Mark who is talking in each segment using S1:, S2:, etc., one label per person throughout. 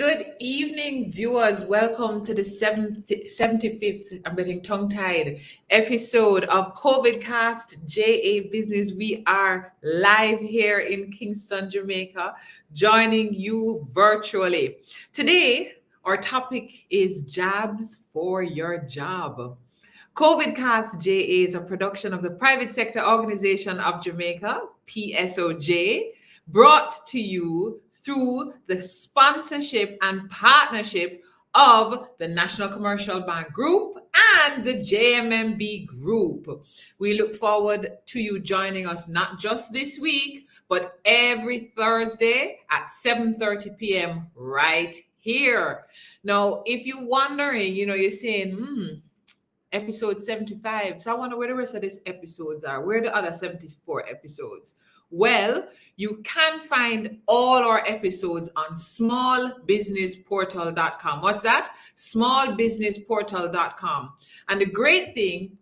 S1: Good evening, viewers. Welcome to the 75th, I'm getting tongue-tied, episode of CovidCastJA Business. We are live here in Kingston, Jamaica, joining you virtually. Today, our topic is jobs for your job. CovidCastJA is a production of the Private Sector Organization of Jamaica, PSOJ, brought to you through the sponsorship and partnership of the National Commercial Bank Group and the JMMB Group. We look forward to you joining us not just this week, but every Thursday at 7:30 p.m. right here. Now, if you're wondering, you're saying, episode 75. So I wonder where the rest of these episodes are. Where are the other 74 episodes? Well, you can find all our episodes on smallbusinessportal.com. What's that? Smallbusinessportal.com. And the great thing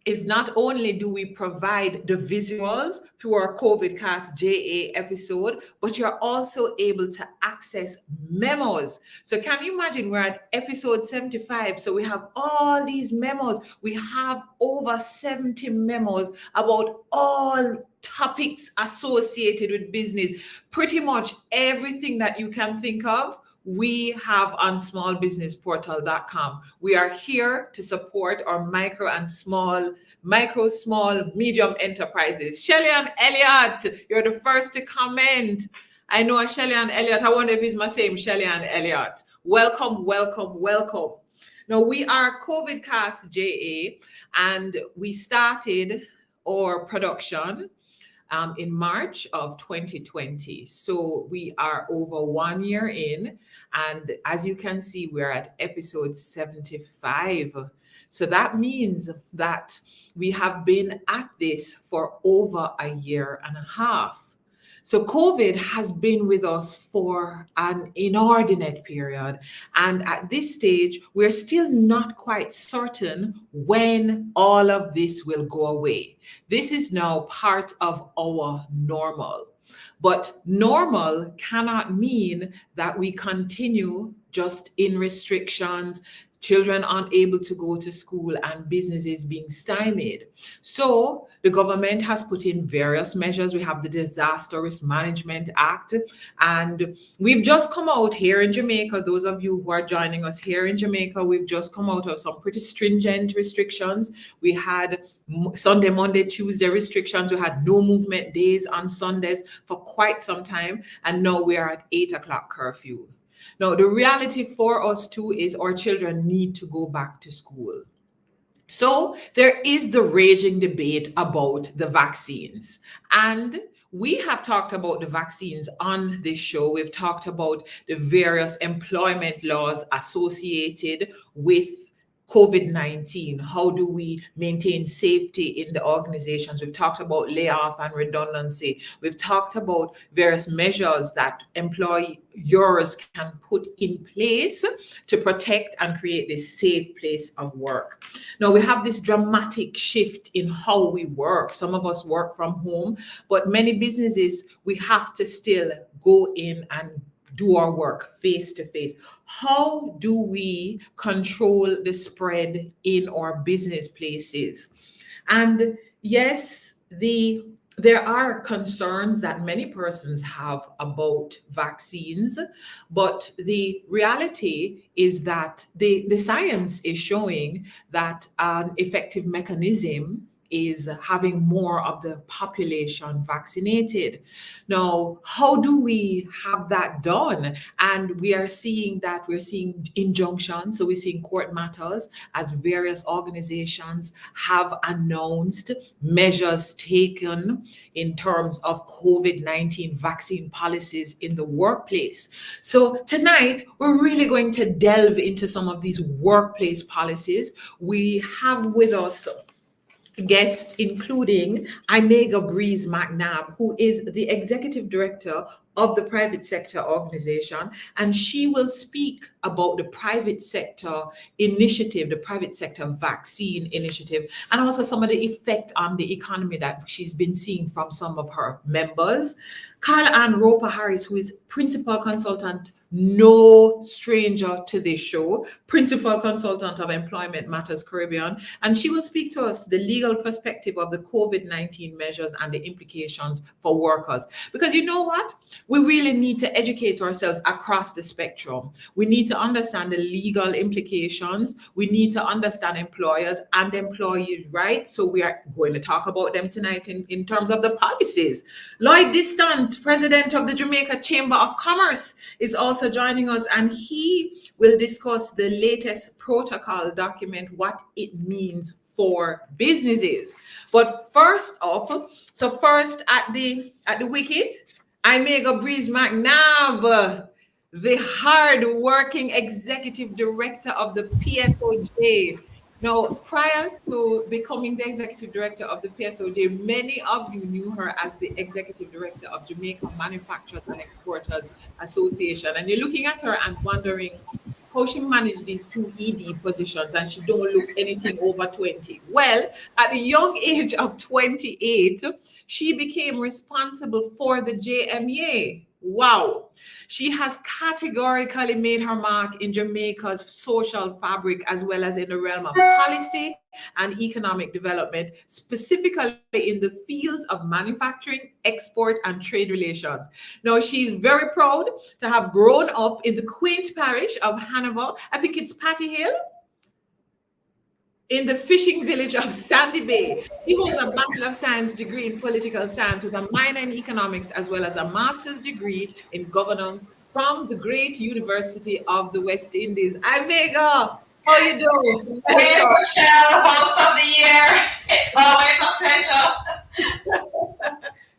S1: is not only do we provide the visuals through our CovidCastJA episode, but you're also able to access memos. So can you imagine we're at episode 75, so we have all these memos. We have over 70 memos about all topics associated with business. Pretty much everything that you can think of, we have on smallbusinessportal.com. We are here to support our micro, small, medium enterprises. Shelly and Elliot, you're the first to comment. I know Shelly and Elliot. I wonder if it's my same Shelly and Elliot. Welcome, welcome, welcome. Now, we are CovidCastJA, and we started our production in March of 2020. So we are over 1 year in, and as you can see, we're at episode 75. So that means that we have been at this for over a year and a half. So COVID has been with us for an inordinate period. And at this stage, we're still not quite certain when all of this will go away. This is now part of our normal. But normal cannot mean that we continue just in restrictions, children unable to go to school, and businesses being stymied. So the government has put in various measures. We have the Disaster Risk Management Act, and we've just come out here in Jamaica. Those of you who are joining us here in Jamaica, we've just come out of some pretty stringent restrictions. We had Sunday, Monday, Tuesday restrictions. We had no movement days on Sundays for quite some time, and now we are at 8 o'clock curfew. Now, the reality for us too is our children need to go back to school. So there is the raging debate about the vaccines. And we have talked about the vaccines on this show. We've talked about the various employment laws associated with COVID-19. How do we maintain safety in the organizations? We've talked about layoff and redundancy. We've talked about various measures that employers can put in place to protect and create this safe place of work. Now, we have this dramatic shift in how we work. Some of us work from home, but many businesses, we have to still go in and do our work face to face. How do we control the spread in our business places? And yes, there are concerns that many persons have about vaccines, but the reality is that the science is showing that an effective mechanism is having more of the population vaccinated. Now, how do we have that done? And we are seeing that we're seeing injunctions. So we're seeing court matters as various organizations have announced measures taken in terms of COVID-19 vaccine policies in the workplace. So tonight, we're really going to delve into some of these workplace policies. We have with us guests including Inega Breeze McNabb, who is the executive director of the Private Sector Organization, and she will speak about the private sector initiative, the private sector vaccine initiative, and also some of the effect on the economy that she's been seeing from some of her members. Carl Ann Roper Harris, who is principal consultant no stranger to this show, principal consultant of Employment Matters Caribbean, and she will speak to us the legal perspective of the COVID-19 measures and the implications for workers. Because you know what? We really need to educate ourselves across the spectrum. We need to understand the legal implications. We need to understand employers and employees' rights. So we are going to talk about them tonight in terms of the policies. Lloyd Distant, president of the Jamaica Chamber of Commerce, is also joining us, and he will discuss the latest protocol document, what it means for businesses. But first up, so first at the wicket, Imega Breeze McNabb, the hard-working executive director of the PSOJ. Now, prior to becoming the executive director of the PSOJ, many of you knew her as the executive director of Jamaica Manufacturers and Exporters Association. And you're looking at her and wondering how she managed these two ED positions and she don't look anything over 20. Well, at the young age of 28, she became responsible for the JMA. Wow. She has categorically made her mark in Jamaica's social fabric as well as in the realm of policy and economic development, specifically in the fields of manufacturing, export, and trade relations. Now, she's very proud to have grown up in the quaint parish of Hanover. I think it's Patty Hill, in the fishing village of Sandy Bay. He holds a Bachelor of Science degree in political science with a minor in economics as well as a master's degree in governance from the great University of the West Indies. Imega, how you doing?
S2: Hey, Rochelle, host of the year. It's always a pleasure.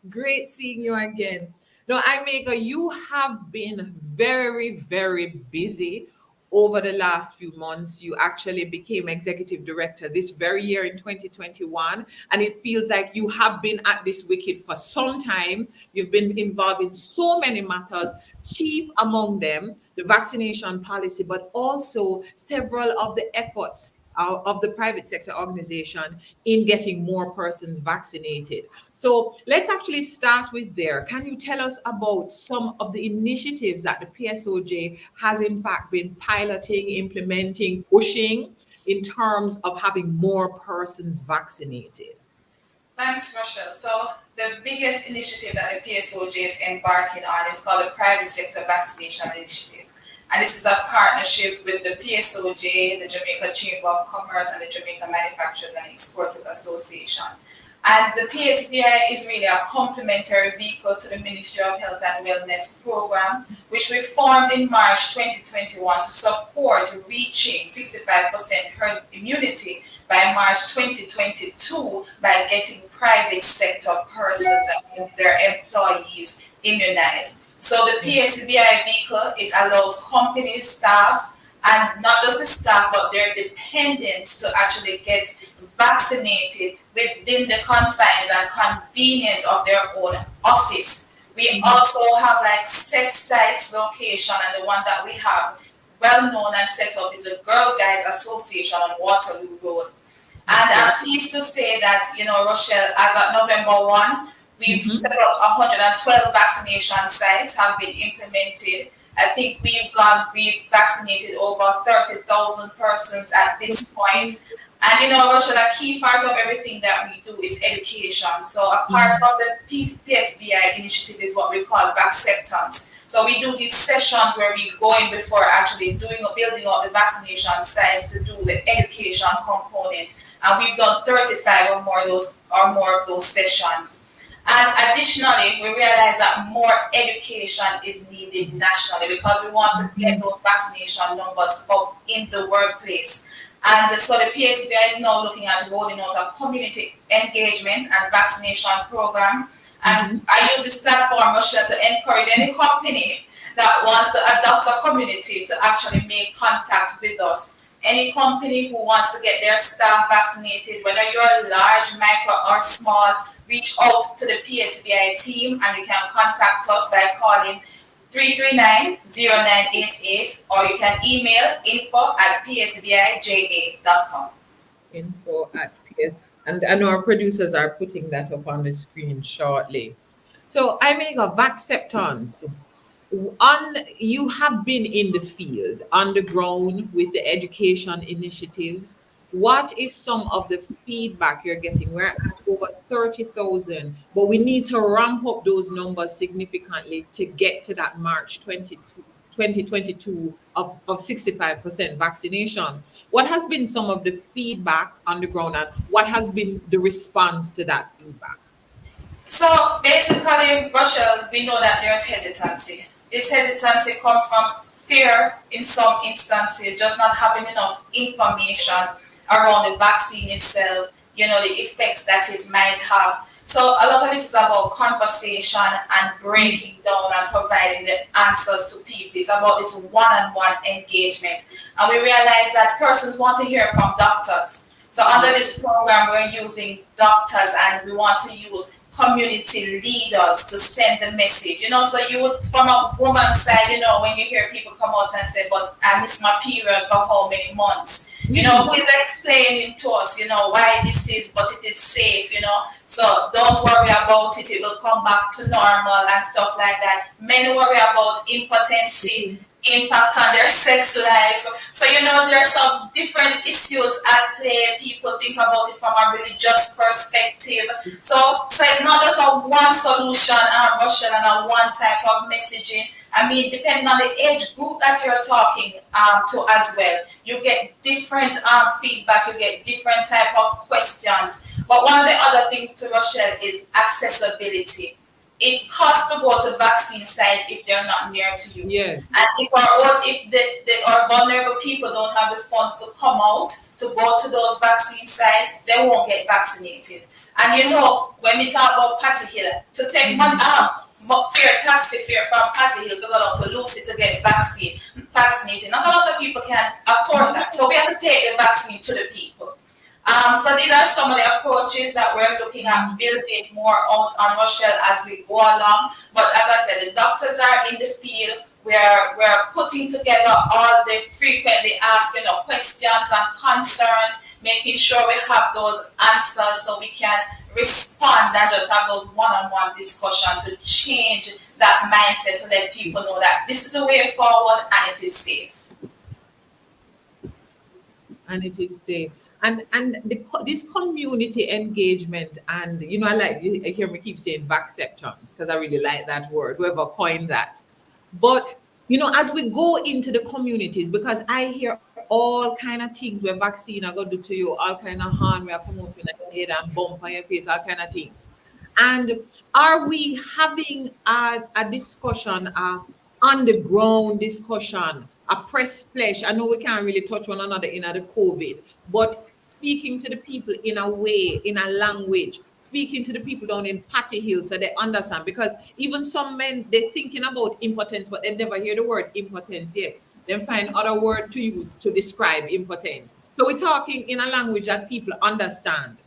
S1: Great seeing you again. Now, Imega, you have been very, very busy over the last few months. You actually became executive director this very year in 2021. And it feels like you have been at this wicket for some time. You've been involved in so many matters, chief among them, the vaccination policy, but also several of the efforts of the private sector organization in getting more persons vaccinated. So let's actually start with there. Can you tell us about some of the initiatives that the PSOJ has in fact been piloting, implementing, pushing in terms of having more persons vaccinated?
S2: Thanks, Rochelle. So the biggest initiative that the PSOJ is embarking on is called the Private Sector Vaccination Initiative. And this is a partnership with the PSOJ, the Jamaica Chamber of Commerce, and the Jamaica Manufacturers and Exporters Association. And the PSVI is really a complementary vehicle to the Ministry of Health and Wellness program, which we formed in March 2021 to support reaching 65% herd immunity by March 2022 by getting private sector persons and their employees immunized. So the PSVI vehicle, it allows companies, staff, and not just the staff, but their dependents to actually get vaccinated within the confines and convenience of their own office. We also have like set sites location, and the one that we have well known and set up is the Girl Guides Association on Waterloo Road. And I'm pleased to say that, Rochelle, as of November 1, we've set up 112 vaccination sites have been implemented. I think we've vaccinated over 30,000 persons at this point. And Rochelle, a key part of everything that we do is education. So a part of the PSVI initiative is what we call acceptance. So we do these sessions where we go in before actually building out the vaccination sites to do the education component. And we've done 35 or more of those sessions. And additionally, we realize that more education is needed nationally because we want to get those vaccination numbers up in the workplace. And so the PSVI is now looking at rolling out a community engagement and vaccination program. And I use this platform, Rochelle, to encourage any company that wants to adopt a community to actually make contact with us. Any company who wants to get their staff vaccinated, whether you're large, micro, or small, reach out to the PSVI team, and you can contact us by calling 339-0988, or you can email info@psvija.com.
S1: Info@ps, and our producers are putting that up on the screen shortly. So I make a acceptance. You have been in the field on the ground with the education initiatives. What is some of the feedback you're getting? We're at over 30,000, but we need to ramp up those numbers significantly to get to that March 2022 of 65% vaccination. What has been some of the feedback on the ground, and what has been the response to that feedback?
S2: So basically, Rochelle, we know that there's hesitancy. This hesitancy comes from fear in some instances, just not having enough information around the vaccine itself, the effects that it might have. So a lot of it is about conversation and breaking down and providing the answers to people. It's about this one-on-one engagement. And we realize that persons want to hear from doctors. So under this program, we're using doctors and we want to use community leaders to send the message. So you would, from a woman's side, when you hear people come out and say, but I missed my period for how many months? Who is explaining to us, why this is, but it is safe, So don't worry about it. It will come back to normal and stuff like that. Men worry about impotency, impact on their sex life. So, there are some different issues at play. People think about it from a religious perspective. So it's not just a one solution, Rochelle, and a one type of messaging. I mean, depending on the age group that you're talking to as well, you get different feedback, you get different type of questions. But one of the other things to Rochelle is accessibility. It costs to go to vaccine sites if they're not near to you.
S1: Yeah.
S2: And if our vulnerable people don't have the funds to come out to go to those vaccine sites, they won't get vaccinated. And when we talk about Patty Hill, to take taxi fare from Patty Hill to go down to Lucy to get vaccinated, not a lot of people can afford that. So we have to take the vaccine to the people. So these are some of the approaches that we're looking at building more out on Rochelle as we go along. But as I said, the doctors are in the field. We're putting together all the frequently asked questions and concerns, making sure we have those answers so we can respond and just have those one-on-one discussions to change that mindset to let people know that this is the way forward and it is safe.
S1: And it is safe. And this community engagement, and I hear me keep saying acceptance because I really like that word, whoever coined that. But as we go into the communities, because I hear all kind of things where vaccine are going to do to you, all kind of harm where come up in your head and bump on your face, all kind of things. And are we having a discussion, on the ground discussion, a press flesh? I know we can't really touch one another in the COVID, but speaking to the people in a way, in a language, speaking to the people down in Patty Hill so they understand. Because even some men, they're thinking about impotence, but they never hear the word impotence yet. They find other word to use to describe impotence. So we're talking in a language that people understand.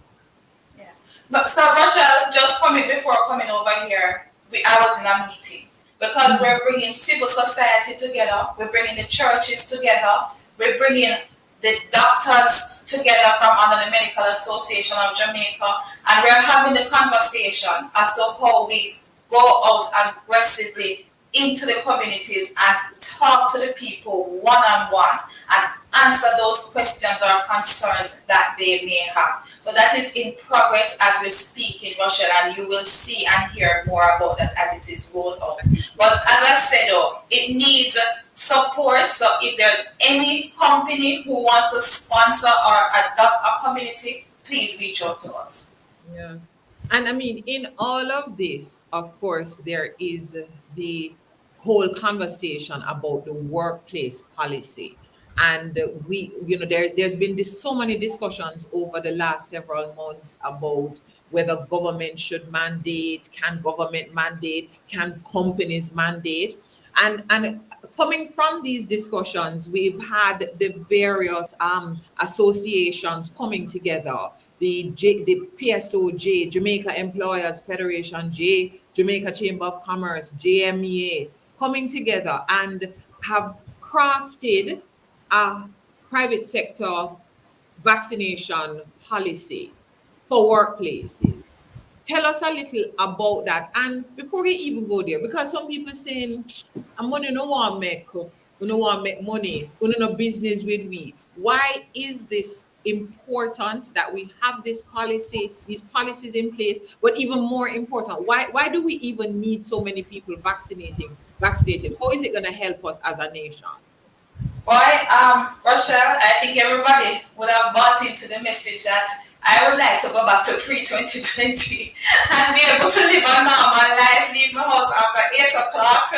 S2: Yeah. But so Rochelle, just before coming over here, I was in a meeting. Because we're bringing civil society together, we're bringing the churches together, we're bringing the doctors together from under the Medical Association of Jamaica, and we're having the conversation as to how we go out aggressively into the communities and talk to the people one-on-one and answer those questions or concerns that they may have. So that is in progress as we speak in Rochelle, and you will see and hear more about that as it is rolled out. But as I said, it needs support. So if there's any company who wants to sponsor or adopt a community, please reach out to us.
S1: Yeah. And I mean, in all of this, of course, there is the whole conversation about the workplace policy. And there's been so many discussions over the last several months about whether government should mandate, can government mandate, can companies mandate. And coming from these discussions, we've had the various associations coming together. The PSOJ, Jamaica Employers Federation, Jamaica Chamber of Commerce, JMEA, coming together and have crafted a private sector vaccination policy for workplaces. tell us a little about that. And before we even go there, because some people saying, I'm money no want make, we no want make money, we no business with we. Why is this important that we have this policy, these policies in place? But even more important, why do we even need so many people vaccinated? How is it going to help us as a nation?
S2: Boy, Rochelle, I think everybody would have bought into the message that I would like to go back to pre-2020 and be able to live a normal life, leave my house after 8 o'clock,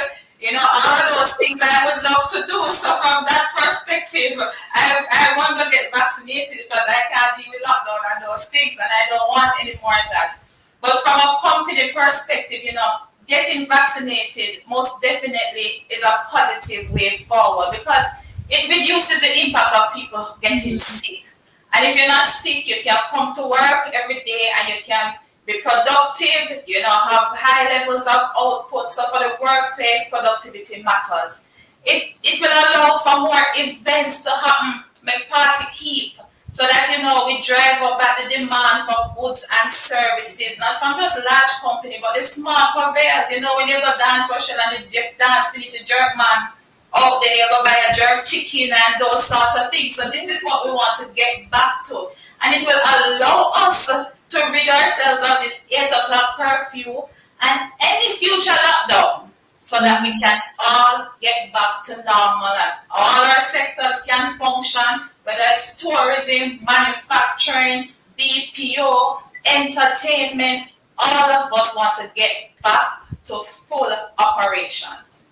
S2: all those things I would love to do. So from that perspective, I want to get vaccinated because I can't deal with lockdown and those things, and I don't want any more of that. But from a company perspective, getting vaccinated most definitely is a positive way forward because it reduces the impact of people getting sick. And if you're not sick, you can come to work every day and you can be productive, have high levels of output. So for the workplace, productivity matters. It will allow for more events to happen, make party keep, so that, we drive up at the demand for goods and services, not from just large company, but the small purveyors. When you go dance for Shell and the dance finish, the jerk man out there, you go buy a jerk chicken and those sort of things. So this is what we want to get back to. And it will allow us to rid ourselves of this 8 o'clock curfew and any future lockdown so that we can all get back to normal and all our sectors can function, whether it's tourism, manufacturing, BPO, entertainment. All of us want to get back to full operations.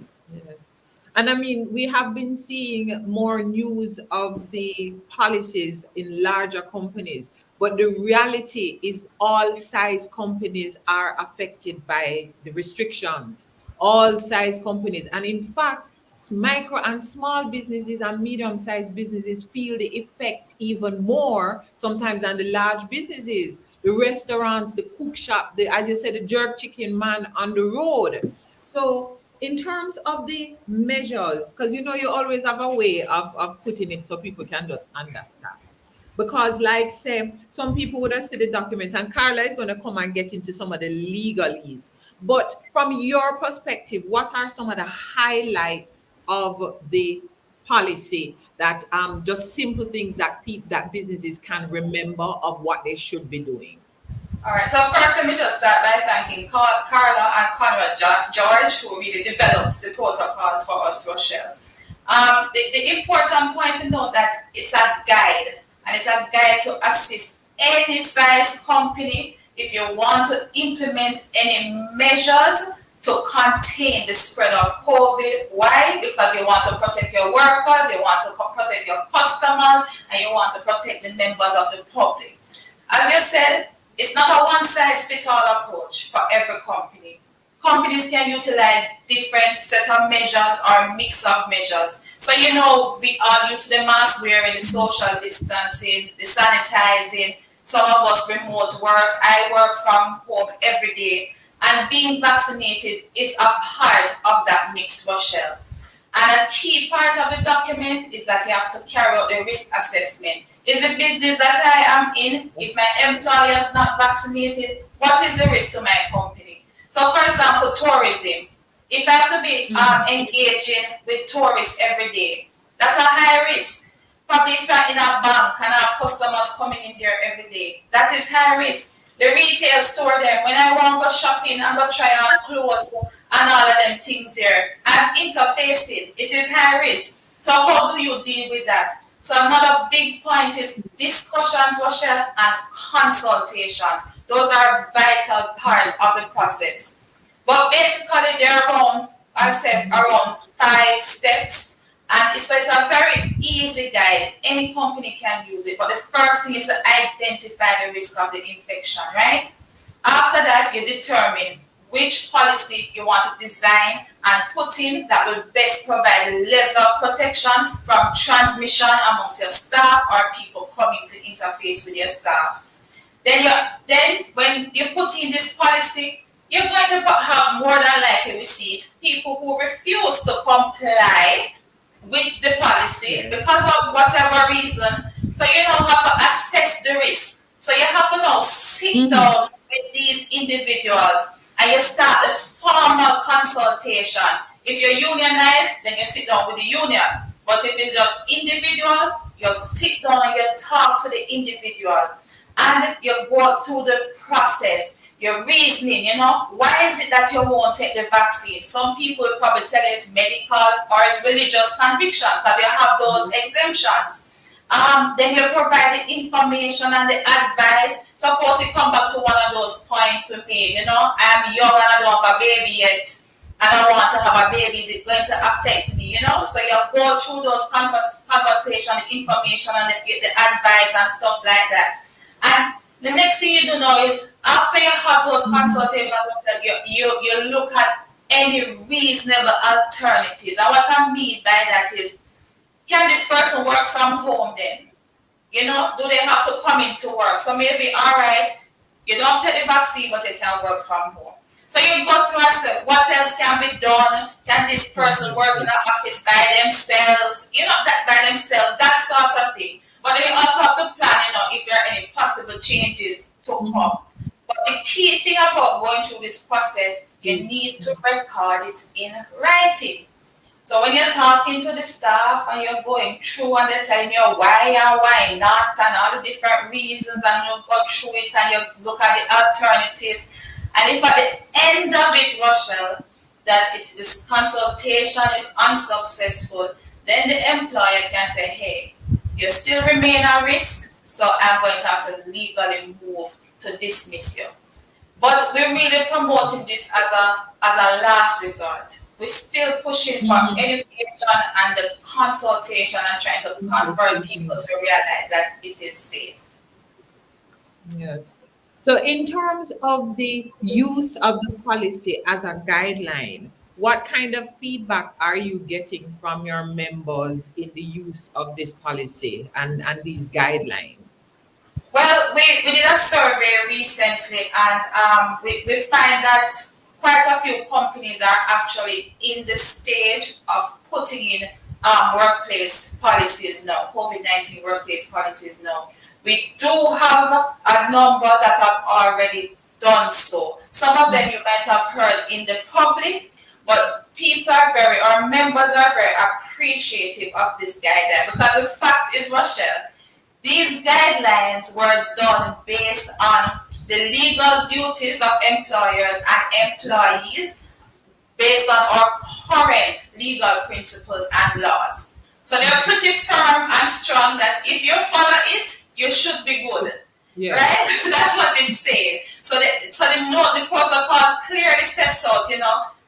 S1: And I mean, we have been seeing more news of the policies in larger companies, but the reality is all size companies are affected by the restrictions, all size companies. And in fact, micro and small businesses and medium-sized businesses feel the effect even more sometimes than the large businesses, the restaurants, the cook shop, as you said, the jerk chicken man on the road. So in terms of the measures, because you always have a way of putting it so people can just understand. Because, like, say, some people would have seen the document, and Carla is going to come and get into some of the legalese. But from your perspective, what are some of the highlights of the policy that just simple things that businesses can remember of what they should be doing?
S2: All right, so first let me just start by thanking Carla and Conrad George, who really developed the protocols for us, Rochelle. The important point to note that it's a guide, and it's a guide to assist any size company if you want to implement any measures to contain the spread of COVID. Why? Because you want to protect your workers, you want to protect your customers, and you want to protect the members of the public. As you said, it's not a one-size-fits-all approach for every company. Companies can utilize different set of measures or mix of measures. So, we all use the mask wearing, the social distancing, the sanitizing. Some of us remote work. I work from home every day. And being vaccinated is a part of that mix, Rochelle. And a key part of the document is that you have to carry out the risk assessment. Is the business that I am in, if my employer is not vaccinated, what is the risk to my company? So, for example, tourism. If I have to be engaging with tourists every day, that's a high risk. Probably if you're in a bank and have customers coming in there every day, that is high risk. The retail store there, when I want to go shopping and go try on clothes and all of them things there, I'm interfacing. It is high risk. So how do you deal with that? So another big point is discussions, Rochelle, and consultations. Those are a vital part of the process. But basically, there are around 5 steps. And it's a very easy guide. Any company can use it. But the first thing is to identify the risk of the infection, right? After that, you determine which policy you want to design and put in that will best provide the level of protection from transmission amongst your staff or people coming to interface with your staff. Then when you put in this policy, you're going to have more than likely receive people who refuse to comply with the policy because of whatever reason. So you now have to assess the risk. So you have to now sit down with these individuals and you start a formal consultation. If you're unionized, then you sit down with the union. But if it's just individuals, you sit down and you talk to the individual and you go through the process. Your reasoning, why is it that you won't take the vaccine? Some people will probably tell you it's medical or it's religious convictions because you have those exemptions. Then you provide the information and the advice. Suppose you come back to one of those points we made, I'm young and I don't have a baby yet, and I want to have a baby. Is it going to affect me? So you go through those conversation, the information, and the advice and stuff like that. And the next thing you do know is after you have those consultations, that you look at any reasonable alternatives. And what I mean by that is, can this person work from home then? Do they have to come into work? So maybe, all right, you don't have to take the vaccine, but you can work from home. So you go through and say, what else can be done? Can this person work in an office by themselves? That by themselves, that sort of thing. But then you also have to plan, if there are any possible changes to come. But the key thing about going through this process, you need to record it in writing. So when you're talking to the staff and you're going through and they're telling you why and why not and all the different reasons, and you go through it and you look at the alternatives, and if at the end of it, Rochelle, that this consultation is unsuccessful, then the employer can say, hey, you still remain at risk, so I'm going to have to legally move to dismiss you. But we're really promoting this as a last resort. We're still pushing for education and the consultation and trying to convert people to realize that it is safe.
S1: Yes. So in terms of the use of the policy as a guideline, what kind of feedback are you getting from your members in the use of this policy and these guidelines?
S2: Well, we did a survey recently, and we find that quite a few companies are actually in the stage of putting in workplace policies now, COVID-19 workplace policies now. We do have a number that have already done so. Some of them you might have heard in the public, but our members are very appreciative of this guideline, because the fact is, Rochelle, these guidelines were done based on the legal duties of employers and employees based on our current legal principles and laws. So they're pretty firm and strong that if you follow it, you should be good. Yes. Right? That's what they say. So the protocol clearly sets out,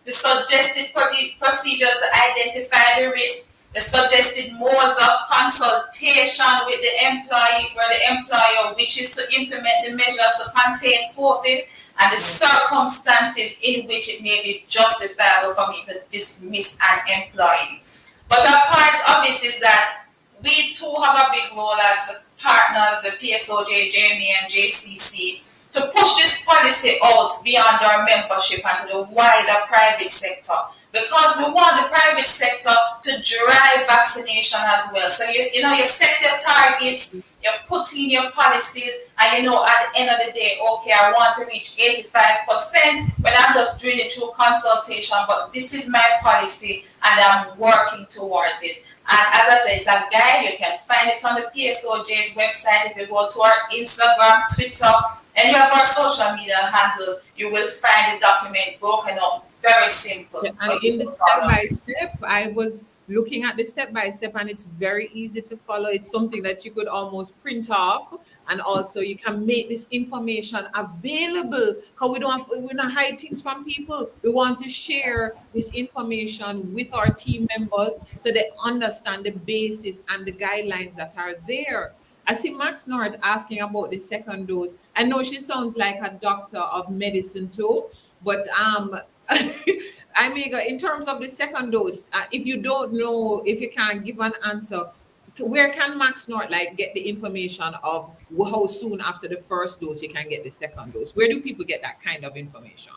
S2: the suggested procedures to identify the risk, the suggested modes of consultation with the employees where the employer wishes to implement the measures to contain COVID, and the circumstances in which it may be justifiable for me to dismiss an employee. But a part of it is that we too have a big role as partners, the PSOJ, JMA, and JCC, to push this policy out beyond our membership and to the wider private sector, because we want the private sector to drive vaccination as well. So you set your targets, you put in your policies, and at the end of the day, okay, I want to reach 85%, but I'm just doing it through consultation, but this is my policy and I'm working towards it. And as I said, it's a guide. You can find it on the PSOJ's website. If you go to our Instagram, Twitter, any of our social media handles, you will find the document broken up very simple.
S1: Yeah, and in the step-by-step, I was looking at the step-by-step, and it's very easy to follow. It's something that you could almost print off, and also you can make this information available, because we don't hide things from people. We want to share this information with our team members so they understand the basis and the guidelines that are there. I see Max North asking about the second dose. I know she sounds like a doctor of medicine too, but Amiga, in terms of the second dose, if you don't know, if you can't give an answer, where can Max North get the information of how soon after the first dose you can get the second dose? Where do people get that kind of information?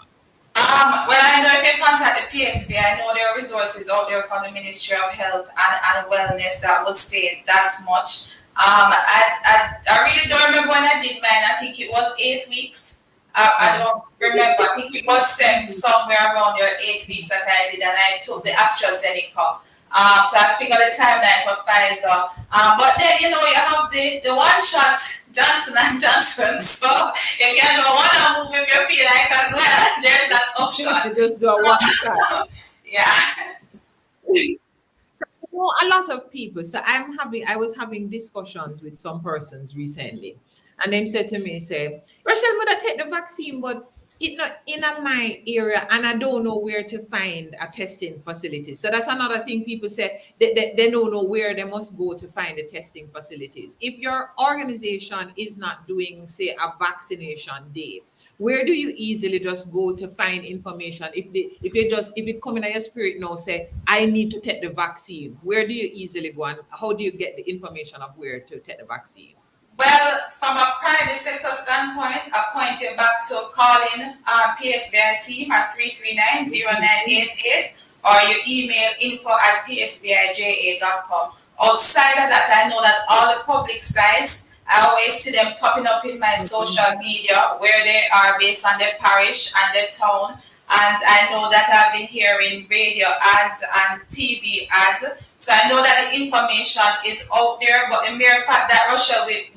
S2: Well, I know if you contact the PSP, I know there are resources out there from the Ministry of Health and Wellness that would say that much. I really don't remember when I did mine. I think it was 8 weeks. I don't remember. I think it was somewhere around your 8 weeks that I did, and I took the AstraZeneca. So I figured the timeline for Pfizer. But then, you have the one shot Johnson and Johnson. So you can go one move if you feel like as well. There's that option.
S1: Just do a one shot.
S2: Yeah.
S1: A lot of people. So I was having discussions with some persons recently, and them said to me, say, Rachel, would I take the vaccine, but it not in my area, and I don't know where to find a testing facility. So that's another thing people say, they don't know where they must go to find the testing facilities. If your organization is not doing, say, a vaccination day, where do you easily just go to find information? If it come in your spirit now, say, I need to take the vaccine, where do you easily go, and how do you get the information of where to take the vaccine?
S2: Well, from a private sector standpoint, I point you back to calling PSBI team at 339-0988, or you email info@psbija.com. Outside of that, I know that all the public sites, I always see them popping up in my social media where they are based on their parish and their town. And I know that I've been hearing radio ads and TV ads. So I know that the information is out there, but the mere fact that Russia, with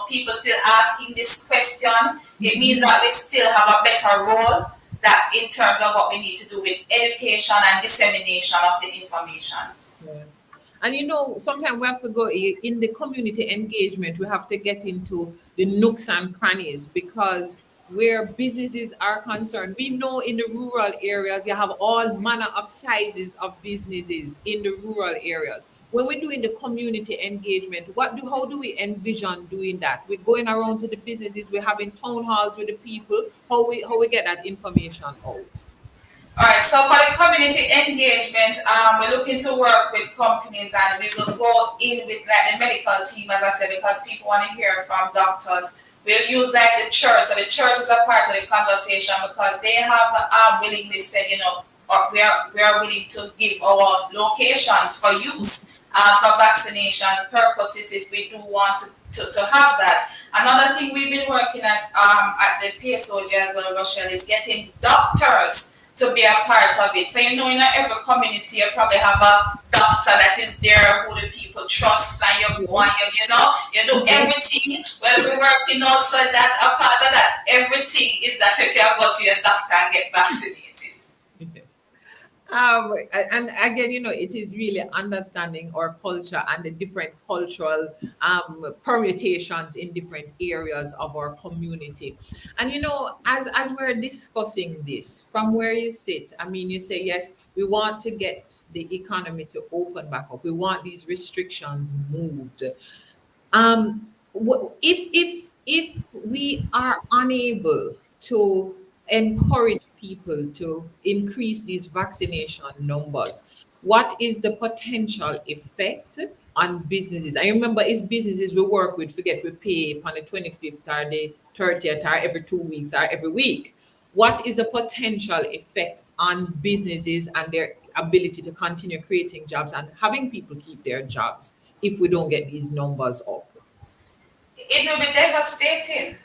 S2: people still asking this question, it means that we still have a better role that in terms of what we need to do with education and dissemination of the information.
S1: Yes. And sometimes we have to go in the community engagement, we have to get into the nooks and crannies, because where businesses are concerned, we know in the rural areas, you have all manner of sizes of businesses in the rural areas. When we're doing the community engagement, how do we envision doing that? We're going around to the businesses, we're having town halls with the people, how we get that information out?
S2: All right, so for the community engagement, we're looking to work with companies, and we will go in with the medical team, as I said, because people want to hear from doctors. We'll use the church. So the church is a part of the conversation, because they have willingness said, we are willing to give our locations for use for vaccination purposes if we do want to have that. Another thing we've been working at the PSOJ as well, Rochelle, is getting doctors to be a part of it. So in every community you probably have a doctor that is there who the people trust, and you do everything. Well, we're working also that a part of that everything is that you can go to your doctor and get vaccinated.
S1: Yes. And again, it is really understanding our culture and the different cultural permutations in different areas of our community. And as we're discussing this, from where you sit, you say, yes, we want to get the economy to open back up. We want these restrictions moved. If we are unable to encourage people to increase these vaccination numbers, what is the potential effect on businesses? I remember it's businesses we work with, we pay on the 25th or the 30th or every 2 weeks or every week. What is the potential effect on businesses and their ability to continue creating jobs and having people keep their jobs if we don't get these numbers up?
S2: It will be devastating.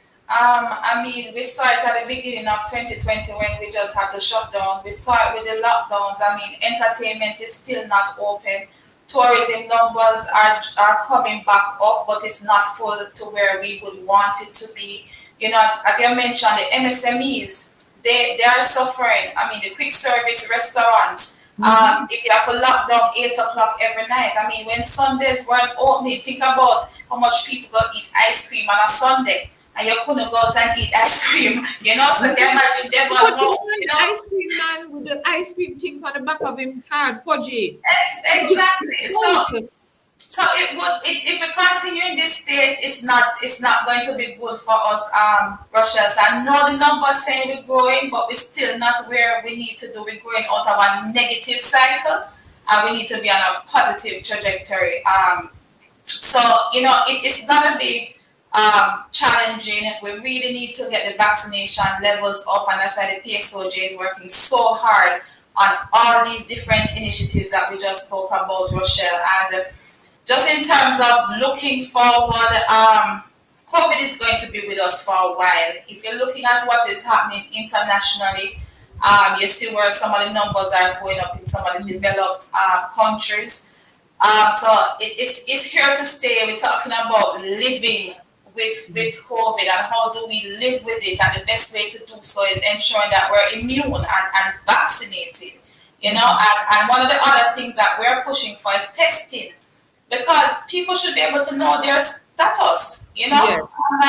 S2: We saw it at the beginning of 2020 when we just had to shut down. We saw it with the lockdowns. Entertainment is still not open. Tourism numbers are coming back up, but it's not full to where we would want it to be. As you mentioned, the MSMEs, they are suffering. The quick service restaurants, if you have to lock down 8 o'clock every night, when Sundays weren't opening, think about how much people go eat ice cream on a Sunday, and you couldn't go out and eat ice cream, so they imagine them on house,
S1: ice cream man with the ice cream thing on the back of him card, fudgy.
S2: Exactly. So it would, if we continue in this state, it's not going to be good for us, Rochelle. So I know the numbers saying we're growing, but we're still not where we need to do. We're going out of a negative cycle, and we need to be on a positive trajectory. So it's gonna be challenging. We really need to get the vaccination levels up, and that's why the PSOJ is working so hard on all these different initiatives that we just spoke about, Rochelle. And just in terms of looking forward, COVID is going to be with us for a while. If you're looking at what is happening internationally, you see where some of the numbers are going up in some of the developed countries. So it's here to stay. We're talking about living with COVID and how do we live with it. And the best way to do so is ensuring that we're immune and vaccinated. You know, and one of the other things that we're pushing for is testing, because people should be able to know their status, you know,
S1: Yes.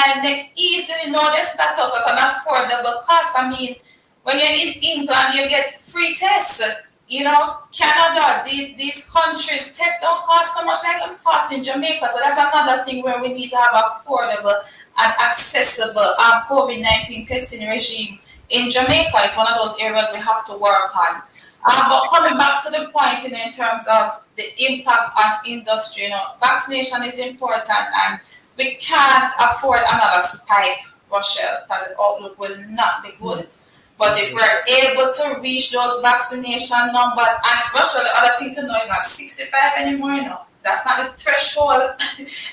S2: and they easily know their status at an affordable cost. I mean, when you're in England, you get free tests. You know, Canada, these countries, tests don't cost so much like them cost in Jamaica. So that's another thing where we need to have affordable and accessible COVID-19 testing regime in Jamaica. It's one of those areas we have to work on. But coming back to the point in terms of the impact on industry, you know, vaccination is important, and we can't afford another spike, Rochelle, because the outlook will not be good. But if we're able to reach those vaccination numbers, and Rochelle, the other thing to know is not 65 anymore, you know. That's not the threshold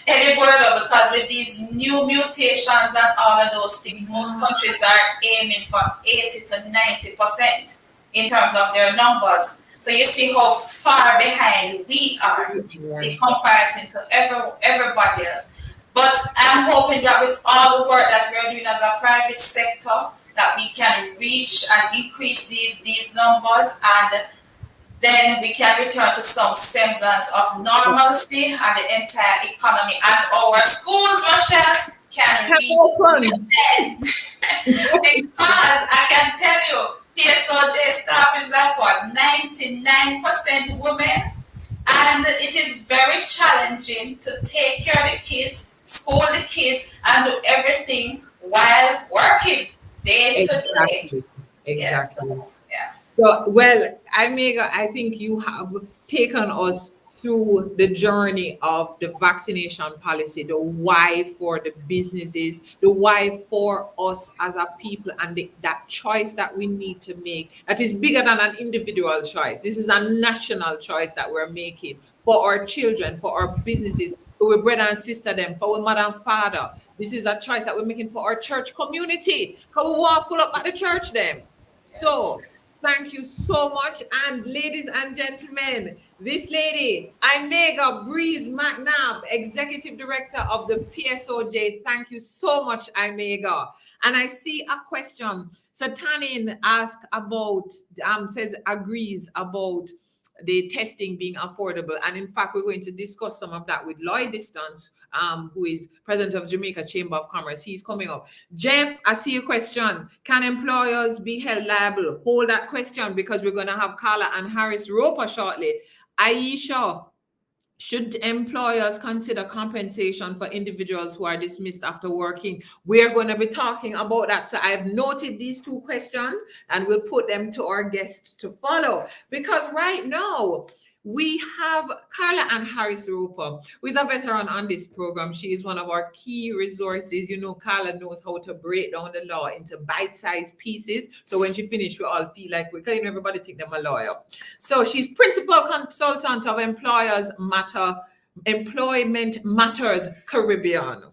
S2: anymore, though, because with these new mutations and all of those things, most countries are aiming for 80 to 90% in terms of their numbers. So you see how far behind we are in comparison to everybody else. But I'm hoping that with all the work that we're doing as a private sector, that we can reach and increase these numbers, and then we can return to some semblance of normalcy, and the entire economy and our schools, Rochelle, can reopen. Because I can tell you, PSOJ staff is like what, 99% women, and it is very challenging to take care of the kids, school the kids, and do everything while working day to day.
S1: Exactly.
S2: Yeah.
S1: So, well, I think you have taken us through the journey of the vaccination policy, the why for the businesses, the why for us as a people, and that choice that we need to make that is bigger than an individual choice. This is a national choice that we're making for our children, for our businesses, for our brother and sister them, for our mother and father. This is a choice that we're making for our church community. Because we want to pull up at the church then. So thank you so much. And ladies and gentlemen, this lady, Imega Breeze McNabb, Executive Director of the PSOJ. Thank you so much, Imega. And I see a question. Satanin asked about, says agrees about the testing being affordable. And in fact, we're going to discuss some of that with Lloyd Distance, who is president of Jamaica Chamber of Commerce. He's coming up. Jeff, I see your question. Can employers be held liable? Hold that question, because we're going to have Carla and Harris Roper shortly. Aisha, should employers consider compensation for individuals who are dismissed after working? We're going to be talking about that. So I've noted these two questions and we'll put them to our guests to follow. Because right now, we have Carla and Harris Roper, who is a veteran on this program. She is one of our key resources. You know, Carla knows how to break down the law into bite-sized pieces. So when she finishes, we all feel like we're telling everybody think them a lawyer. So she's principal consultant of Employment Matters Caribbean.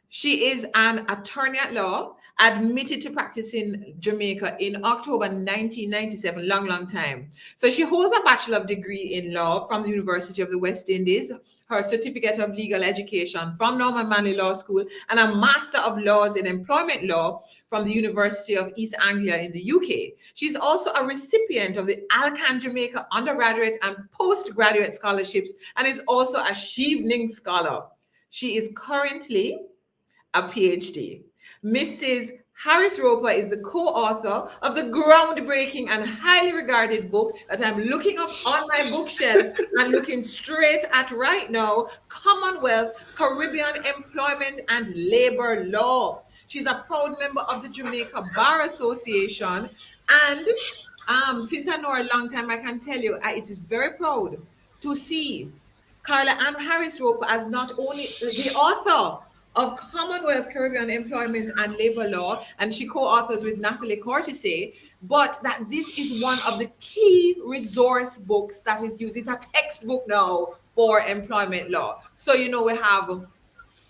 S1: She is an attorney at law, admitted to practice in Jamaica in October 1997, long time. So she holds a bachelor's degree in law from the University of the West Indies, her certificate of legal education from Norman Manley Law School, and a Master of Laws in Employment Law from the University of East Anglia in the UK. She's also a recipient of the Alcan Jamaica undergraduate and postgraduate scholarships, and is also a Chevening Scholar. She is currently a PhD. Mrs. Harris Roper is the co-author of the groundbreaking and highly regarded book that I'm looking up on my bookshelf and looking straight at right now, Commonwealth, Caribbean Employment and Labor Law. She's a proud member of the Jamaica Bar Association, and since I know her a long time, I can tell you it is very proud to see Carla Ann Harris Roper as not only the author of Commonwealth, Caribbean Employment and Labor Law, and she co-authors with Natalie Cortese, but that this is one of the key resource books that is used. It's a textbook now for employment law. So, you know, we have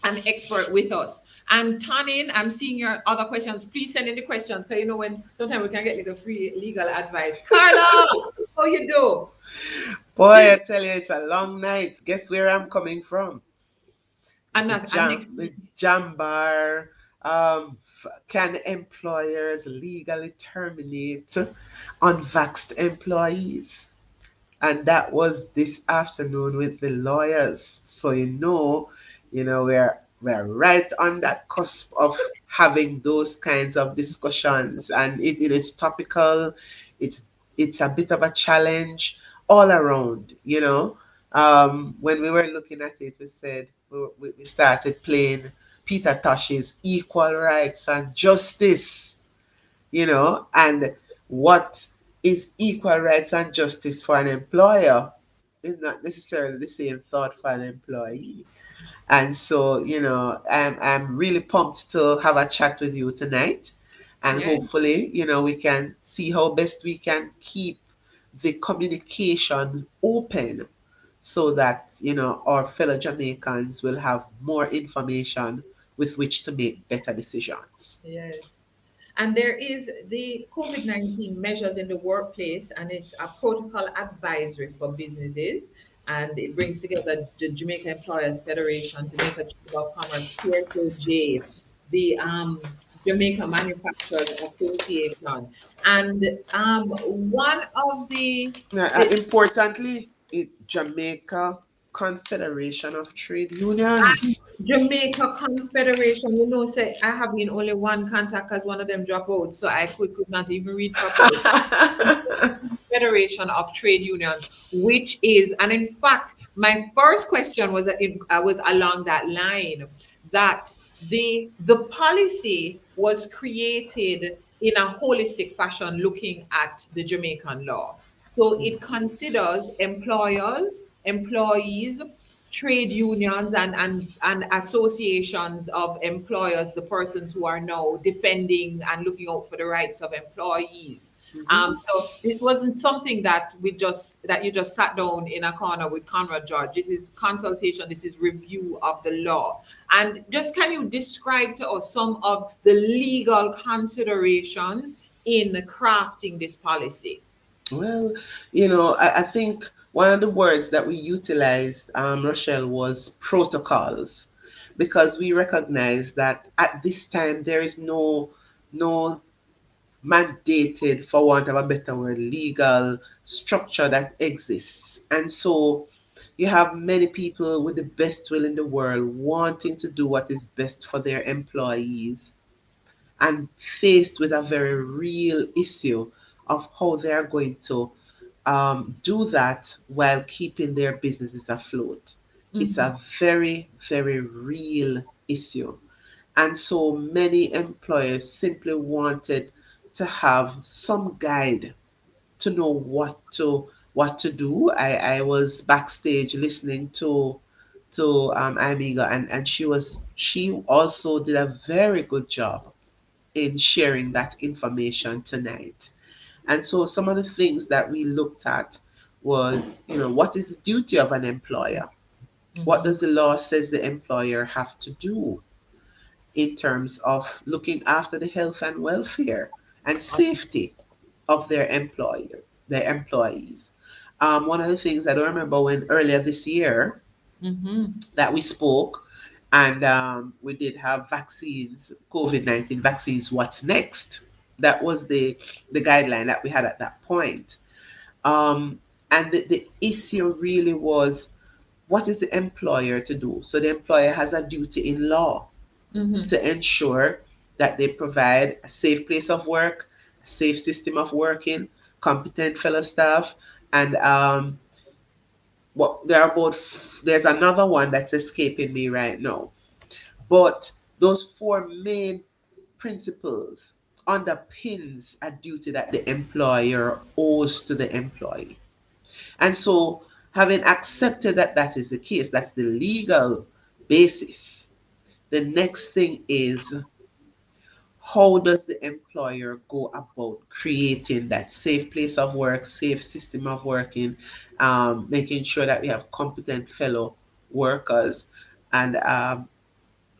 S1: an expert with us. And Tanin, I'm seeing your other questions. Please send in the questions because you know when sometimes we can get little free legal advice. Carla, how you do?
S3: Boy, I tell you, it's a long night. Guess where I'm coming from?
S1: And
S3: The
S1: not and next
S3: the jam bar. Can employers legally terminate unvaxxed employees? And that was this afternoon with the lawyers. So we're right on that cusp of having those kinds of discussions, and it is topical. It's it's a bit of a challenge all around. When we were looking at it, we said we started playing Peter Tosh's Equal Rights and Justice, and what is equal rights and justice for an employer is not necessarily the same thought for an employee. And so, I'm really pumped to have a chat with you tonight. And
S1: yes.
S3: hopefully, we can see how best we can keep the communication open so that, our fellow Jamaicans will have more information with which to make better decisions.
S1: Yes. And there is the COVID-19 measures in the workplace, and it's a protocol advisory for businesses. And it brings together the Jamaica Employers Federation, Jamaica Chamber of Commerce, PSOJ, the Jamaica Manufacturers Association. And one of the
S3: Importantly, Jamaica Confederation of Trade Unions.
S1: Jamaica Confederation, say I have been only one contact because one of them dropped out, so I could not even read properly. Federation of Trade Unions, which is, and in fact, my first question was along that line, that the policy was created in a holistic fashion, looking at the Jamaican law. So it considers employers, employees, trade unions and associations of employers, the persons who are now defending and looking out for the rights of employees.
S3: Mhm.
S1: So this wasn't something that you just sat down in a corner with Conrad George. This is consultation. This is review of the law. And just can you describe to us some of the legal considerations in crafting this policy?
S3: Well, I think one of the words that we utilized, Rochelle, was protocols, because we recognize that at this time there is no mandated, for want of a better word, legal structure that exists. And so you have many people with the best will in the world wanting to do what is best for their employees, and faced with a very real issue of how they are going to do that while keeping their businesses afloat. It's
S1: Mm-hmm.
S3: a very, very real issue. And so many employers simply wanted to have some guide to know what to do. I was backstage listening to Amiga, and she also did a very good job in sharing that information tonight. And so some of the things that we looked at was, what is the duty of an employer? What
S1: Mm-hmm.
S3: does the law says the employer have to do in terms of looking after the health and welfare and safety of their employees? One of the things I don't remember when earlier this year
S1: Mm-hmm.
S3: that we spoke, and we did have vaccines, COVID-19 vaccines. What's next? That was the guideline that we had at that point. And the issue really was, what is the employer to do? So the employer has a duty in law
S1: Mm-hmm.
S3: to ensure that they provide a safe place of work, a safe system of working, competent fellow staff, and what there are both. There's another one that's escaping me right now, but those four main principles underpins a duty that the employer owes to the employee. And so, having accepted that that is the case, that's the legal basis, the next thing is, how does the employer go about creating that safe place of work, safe system of working, making sure that we have competent fellow workers, and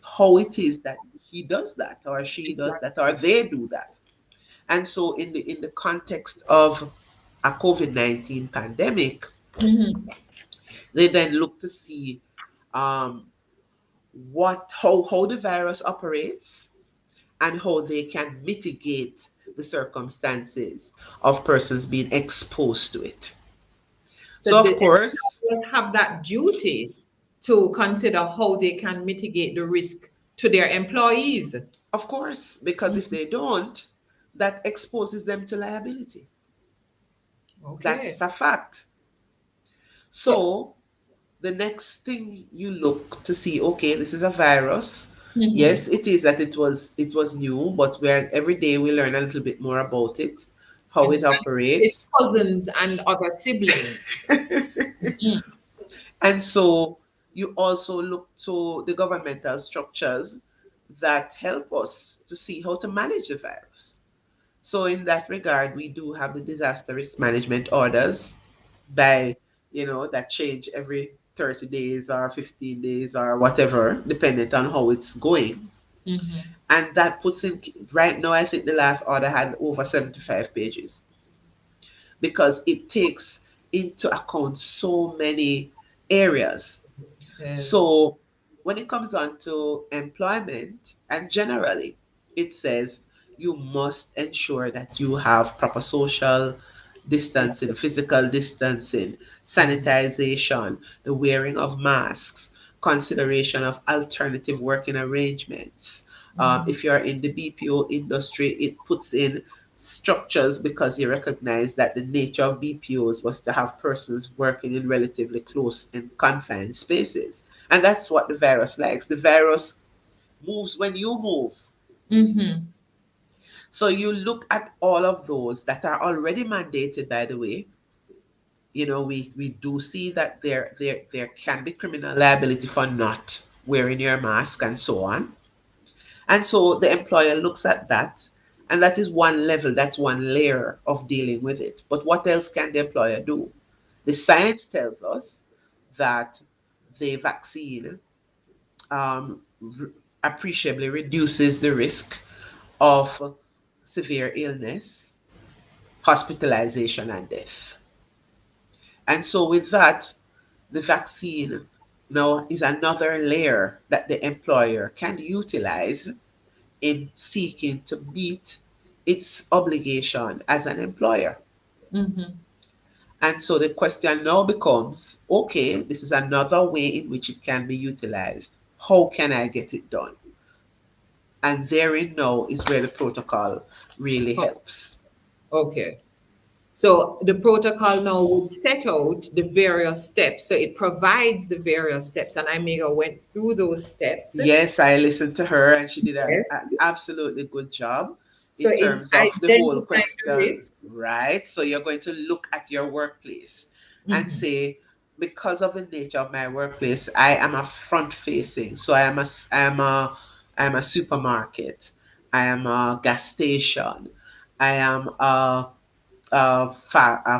S3: how it is that he does that or she does that or they do that. And so in the context of a COVID-19 pandemic,
S1: Mhm.
S3: they then look to see um, how the virus operates and how they can mitigate the circumstances of persons being exposed to it.
S1: So
S3: So of
S1: the
S3: course,
S1: employers have that duty to consider how they can mitigate the risk to their employees.
S3: because if they don't, that exposes them to liability.
S1: Okay.
S3: That's a fact.
S1: So,
S3: So the next thing you look to see, okay, this is a virus.
S1: mhm.
S3: Yes, it is that it was new, but we're every day we learn a little bit more about it, how it
S1: And its
S3: operates.
S1: cousins and other siblings. Mhm.
S3: And so you also look to the governmental structures that help us to see how to manage the virus. So in that regard, we do have the disaster risk management orders by, that change every 30 days or 15 days or whatever, depending on how it's going.
S1: Mhm.
S3: And that puts in, right now, I think the last order had over 75 pages because it takes into account so many areas.
S1: Yes.
S3: So when it comes on to employment, and generally, it says you must ensure that you have proper social distancing, physical distancing, sanitization, the wearing of masks, consideration of alternative working arrangements.
S1: Mhm.
S3: If you're in the BPO industry, it puts in structures because you recognize that the nature of BPOs was to have persons working in relatively close and confined spaces. And that's what the virus likes. The virus moves when you move.
S1: Mhm.
S3: So you look at all of those that are already mandated, by the way. We do see that there can be criminal liability for not wearing your mask and so on. And so the employer looks at that, and that is one level, that's one layer of dealing with it. But what else can the employer do? The science tells us that the vaccine appreciably reduces the risk of severe illness, hospitalization, and death. And so, with that, the vaccine now is another layer that the employer can utilize in seeking to meet its obligation as an employer.
S1: Mhm.
S3: And so the question now becomes, okay, this is another way in which it can be utilized. How can I get it done? And therein now is where the protocol really
S1: Oh,
S3: helps.
S1: okay. So the protocol now would set out the various steps. So it provides the various steps, and I Mega went through those steps.
S3: Yes, I listened to her and she did
S1: Yes.
S3: an absolutely good job
S1: So
S3: in
S1: it's
S3: terms of the whole
S1: identifying the
S3: question,
S1: risk.
S3: right? So you're going to look at your workplace and
S1: Mhm.
S3: say, because of the nature of my workplace, I am a front facing. So I am a supermarket. I am a gas station. I am a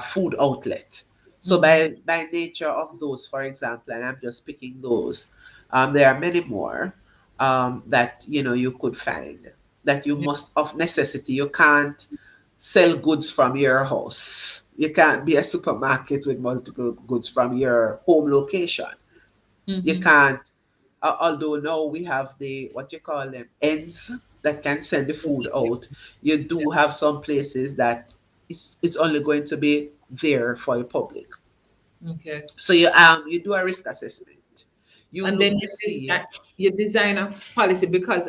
S3: food outlet. So
S1: Mhm.
S3: by nature of those, for example, and I'm just picking those, there are many more that you could find that you
S1: Yeah.
S3: must of necessity. You can't sell goods from your house. You can't be a supermarket with multiple goods from your home location. You
S1: Mhm.
S3: can't. Although now we have the what you call them ends that can send the food out. You
S1: Yeah.
S3: do have some places that it's only going to be there for the public.
S1: Okay.
S3: So you do a risk assessment. You
S1: And then
S3: look to see.
S1: you design a policy because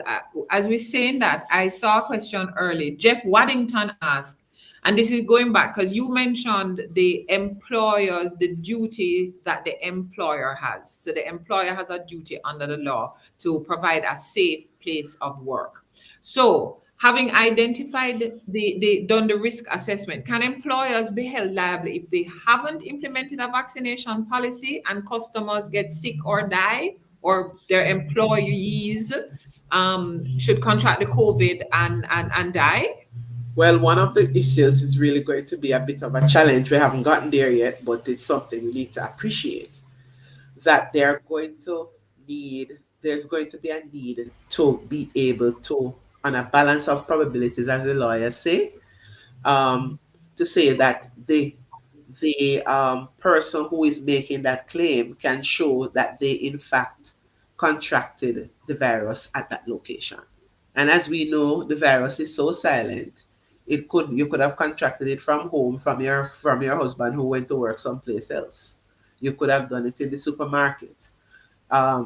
S1: as we're saying that, I saw a question early. Jeff Waddington asked, and this is going back because you mentioned the employers, the duty that the employer has. So the employer has a duty under the law to provide a safe place of work. So, having identified the done the risk assessment, can employers be held liable if they haven't implemented a vaccination policy and customers get sick or die, or their employees should contract the COVID and die?
S3: Well, one of the issues is really going to be a bit of a challenge. We haven't gotten there yet, but it's something we need to appreciate that they're going to need. there's going to be a need to be able to, on a balance of probabilities, as the lawyers say, um, to say that the person who is making that claim can show that they in fact contracted the virus at that location. And as we know, the virus is so silent. You could have contracted it from home from your husband who went to work someplace else. You could have done it in the supermarket.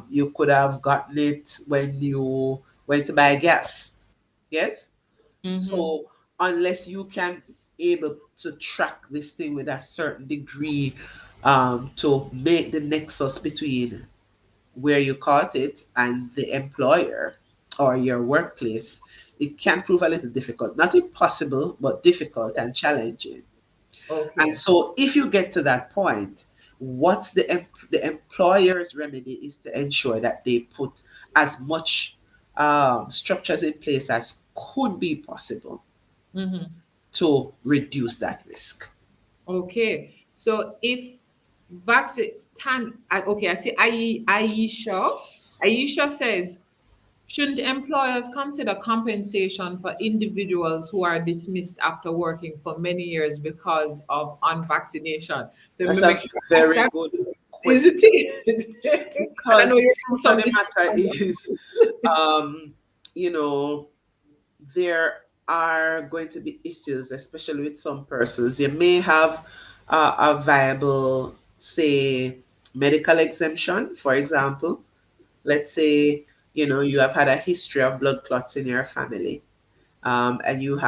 S3: You could have gotten it when you went to buy gas. Yes.
S1: Mm-hmm.
S3: So unless you can able to track this thing with a certain degree, to make the nexus between where you caught it and the employer or your workplace, it can prove a little difficult. Not impossible, but difficult and challenging. And
S1: Okay.
S3: so if you get to that point, what's the employer's remedy is to ensure that they put as much structures in place as could be possible
S1: Mm-hmm.
S3: to reduce that risk.
S1: Okay. So if vaccine okay, I see Aisha. Aisha says, shouldn't employers consider compensation for individuals who are dismissed after working for many years because of unvaccination? So let me
S3: That's
S1: make
S3: a
S1: sure I ask
S3: very
S1: that.
S3: good
S1: Is
S3: question,
S1: it? And I
S3: because
S1: know
S3: the
S1: you're doing
S3: truth of
S1: some
S3: the matter
S1: discussion.
S3: is, um, you know, there are going to be issues, especially with some persons. You may have a viable, say, medical exemption, for example. Let's say, you have had a history of blood clots in your family, and you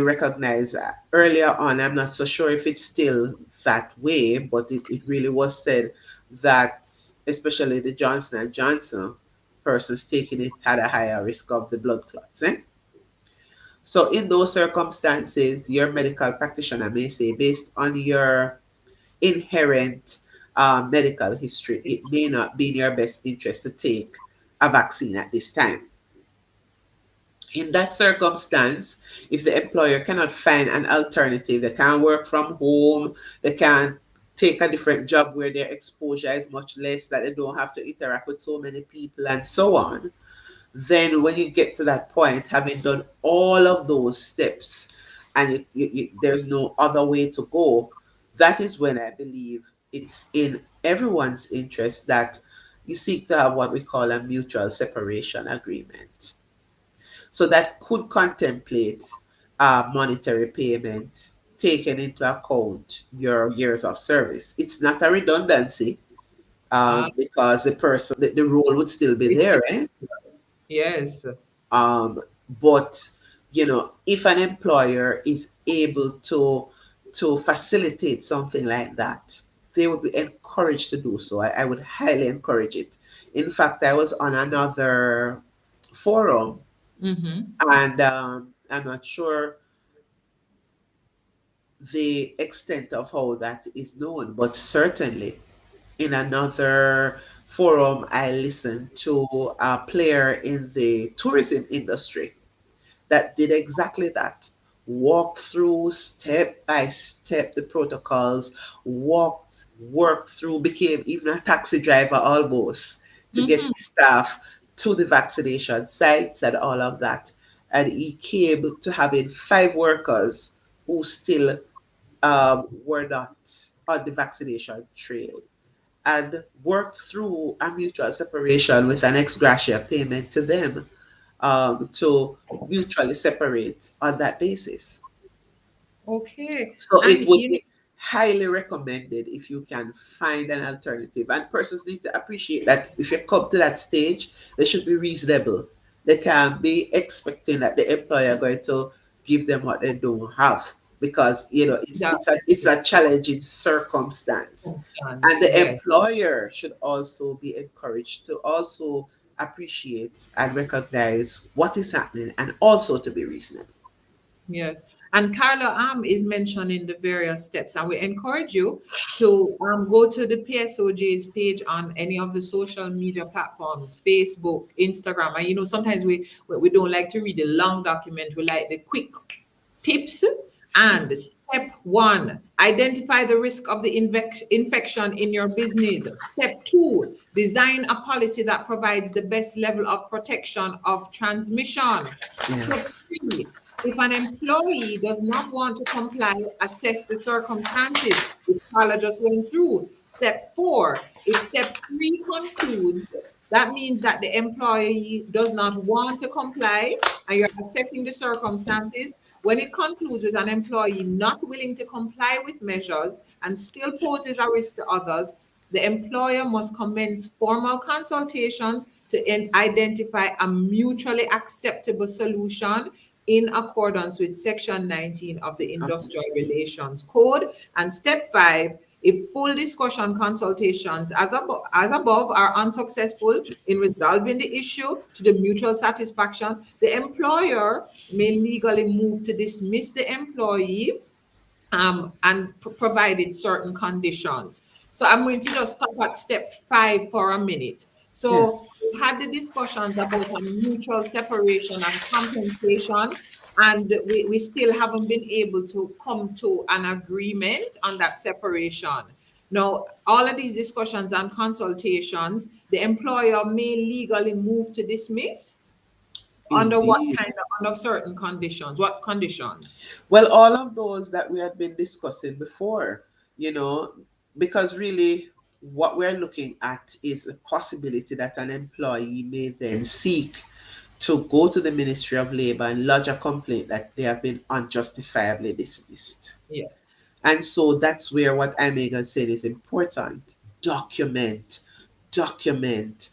S3: recognize that earlier on. I'm not so sure if it's still that way, but it really was said that especially the Johnson and Johnson persons taking it had a higher risk of the blood clots. So in those circumstances, your medical practitioner may say, based on your inherent medical history, it may not be in your best interest to take a vaccine at this time. In that circumstance, if the employer cannot find an alternative, they can't work from home, they can take a different job where their exposure is much less, that they don't have to interact with so many people and so on, then when you get to that point, having done all of those steps and there's no other way to go, that is when I believe it's in everyone's interest that you seek to have what we call a mutual separation agreement. So that could contemplate monetary payment, taking into account your years of service. It's not a redundancy,
S1: Ah,
S3: because the role would still be
S1: it's
S3: there, eh?
S1: yes.
S3: Um, but if an employer is able to facilitate something like that, they would be encouraged to do so. I would highly encourage it. In fact, I was on another forum,
S1: Mm-hmm.
S3: and I'm not sure the extent of how that is known, but certainly in another forum, I listened to a player in the tourism industry that did exactly that. Walked through step by step the protocols, worked through, became even a taxi driver almost to get
S1: Mm-hmm.
S3: his staff to the vaccination sites and all of that. And he came to having 5 workers who still were not on the vaccination trail, and worked through a mutual separation with an ex gratia payment to them, to mutually separate on that basis.
S1: Okay.
S3: So
S1: And
S3: it would be highly recommended if you can find an alternative. And persons need to appreciate that if you come to that stage, they should be reasonable. They can't be expecting that the employer going to give them what they don't have, because it's
S1: that
S3: it's a it's a challenging circumstance. And
S1: circumstance,
S3: the
S1: yes.
S3: employer should also be encouraged to also appreciate and recognize what is happening, and also to be reasonable.
S1: Yes. And Carla is mentioning the various steps, and we encourage you to go to the PSOJ's page on any of the social media platforms, Facebook, Instagram. And sometimes we don't like to read the long document, we like the quick tips and step 1, identify the risk of the infection in your business. Step 2, design a policy that provides the best level of protection of transmission. Step
S3: Yes.
S1: 3, if an employee does not want to comply, assess the circumstances, which Carla just went through. Step 4, if step 3 concludes, that means that the employee does not want to comply and you're assessing the circumstances. When it concludes with an employee not willing to comply with measures and still poses a risk to others, the employer must commence formal consultations to identify a mutually acceptable solution in accordance with Section 19 of the
S3: Okay.
S1: Industrial Relations Code. And step 5, if full discussion consultations as above are unsuccessful in resolving the issue to the mutual satisfaction, the employer may legally move to dismiss the employee and provided certain conditions. So I'm going to just stop at step 5 for a minute.
S3: Yes.
S1: So we had the discussions about a mutual separation and compensation, and we still haven't been able to come to an agreement on that separation. Now, all of these discussions and consultations, the employer may legally move to dismiss under what
S3: Indeed.
S1: kind of under certain conditions? What conditions?
S3: Well, all of those that we had been discussing before, you know, because really what we're looking at is the possibility that an employee may then seek to go to the Ministry of Labor and lodge a complaint that they have been unjustifiably dismissed.
S1: Yes.
S3: And so that's where what Amiga said is important. Document, document,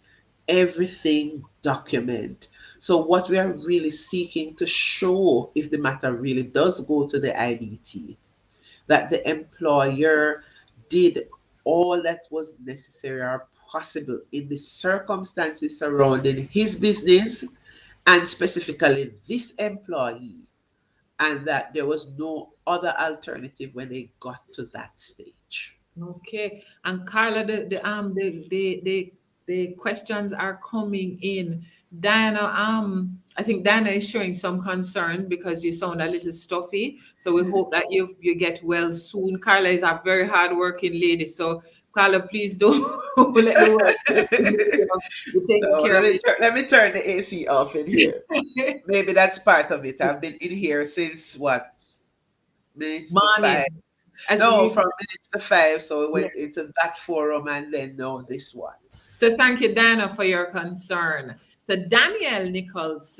S3: everything document. So what we are really seeking to show, if the matter really does go to the IDT, that the employer did all that was necessary or possible in the circumstances surrounding his business and specifically this employee, and that there was no other alternative when they got to that stage.
S1: Okay. And Carla, the questions are coming in. Diana, I think Diana is showing some concern because you sound a little stuffy. So we hope that you get well soon. Carla is a very hardworking lady. So Carla, please don't let the work be taking
S3: No,
S1: care of
S3: let me turn the AC off in here.
S1: this
S3: Maybe that's part of it. I've been in here since what, minutes to
S1: morning.
S3: five?
S1: As
S3: No,
S1: you
S3: from minutes to five. So we
S1: yeah.
S3: went into that forum and then now this one.
S1: So thank you, Dana, for your concern. So Daniel Nichols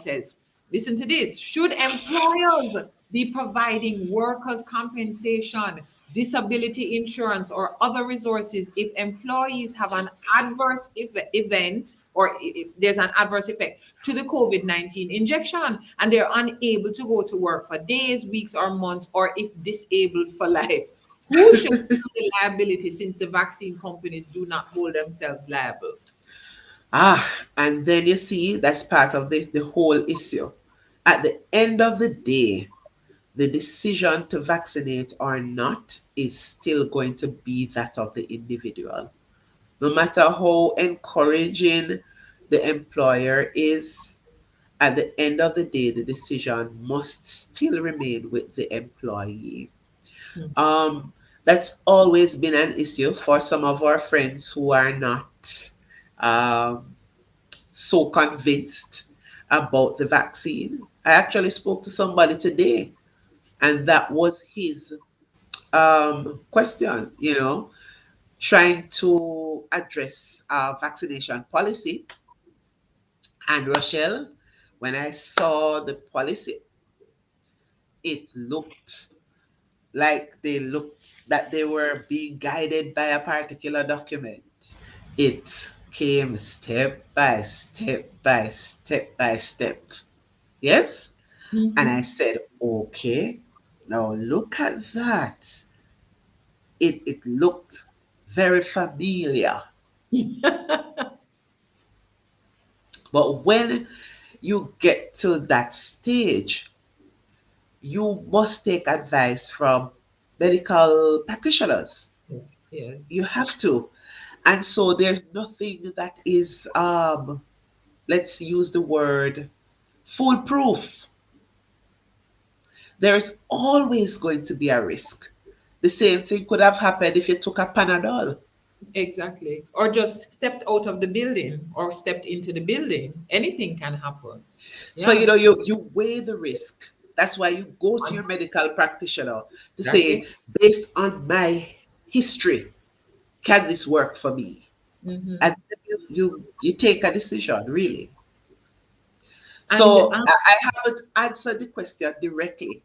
S1: says, listen to this. Should employers be providing workers' compensation, disability insurance, or other resources if employees have an adverse event or if there's an adverse effect to the COVID-19 injection and they're unable to go to work for days, weeks, or months, or if disabled for life? Who should stand the liability since the vaccine companies do not hold themselves liable?
S3: And then you see that's part of the whole issue. At the end of the day, the decision to vaccinate or not is still going to be that of the individual. No matter how encouraging the employer is, at the end of the day, the decision must still remain with the employee.
S1: Hmm.
S3: That's always been an issue for some of our friends who are not um, so convinced about the vaccine. I actually spoke to somebody today, and that was his question, trying to address vaccination policy. And Rochelle, when I saw the policy, it looked like they were being guided by a particular document. It came step by step by step by step. Yes? And I
S1: Mhm.
S3: said, okay, now look at that. It looked very familiar. But when you get to that stage, you must take advice from medical practitioners.
S1: Yes, yes.
S3: You have to. And so there's nothing that is, let's use the word foolproof. There's always going to be a risk. The same thing could have happened if you took a Panadol.
S1: Exactly. Or just stepped out of the building or stepped into the building. Anything can happen.
S3: So,
S1: Yeah.
S3: you weigh the risk. That's why you go to your
S1: Once-
S3: medical practitioner to say,
S1: Exactly.
S3: based on my history, can this work for me?
S1: Hmm.
S3: And then you take a decision, really.
S1: And
S3: So I haven't answered the question directly,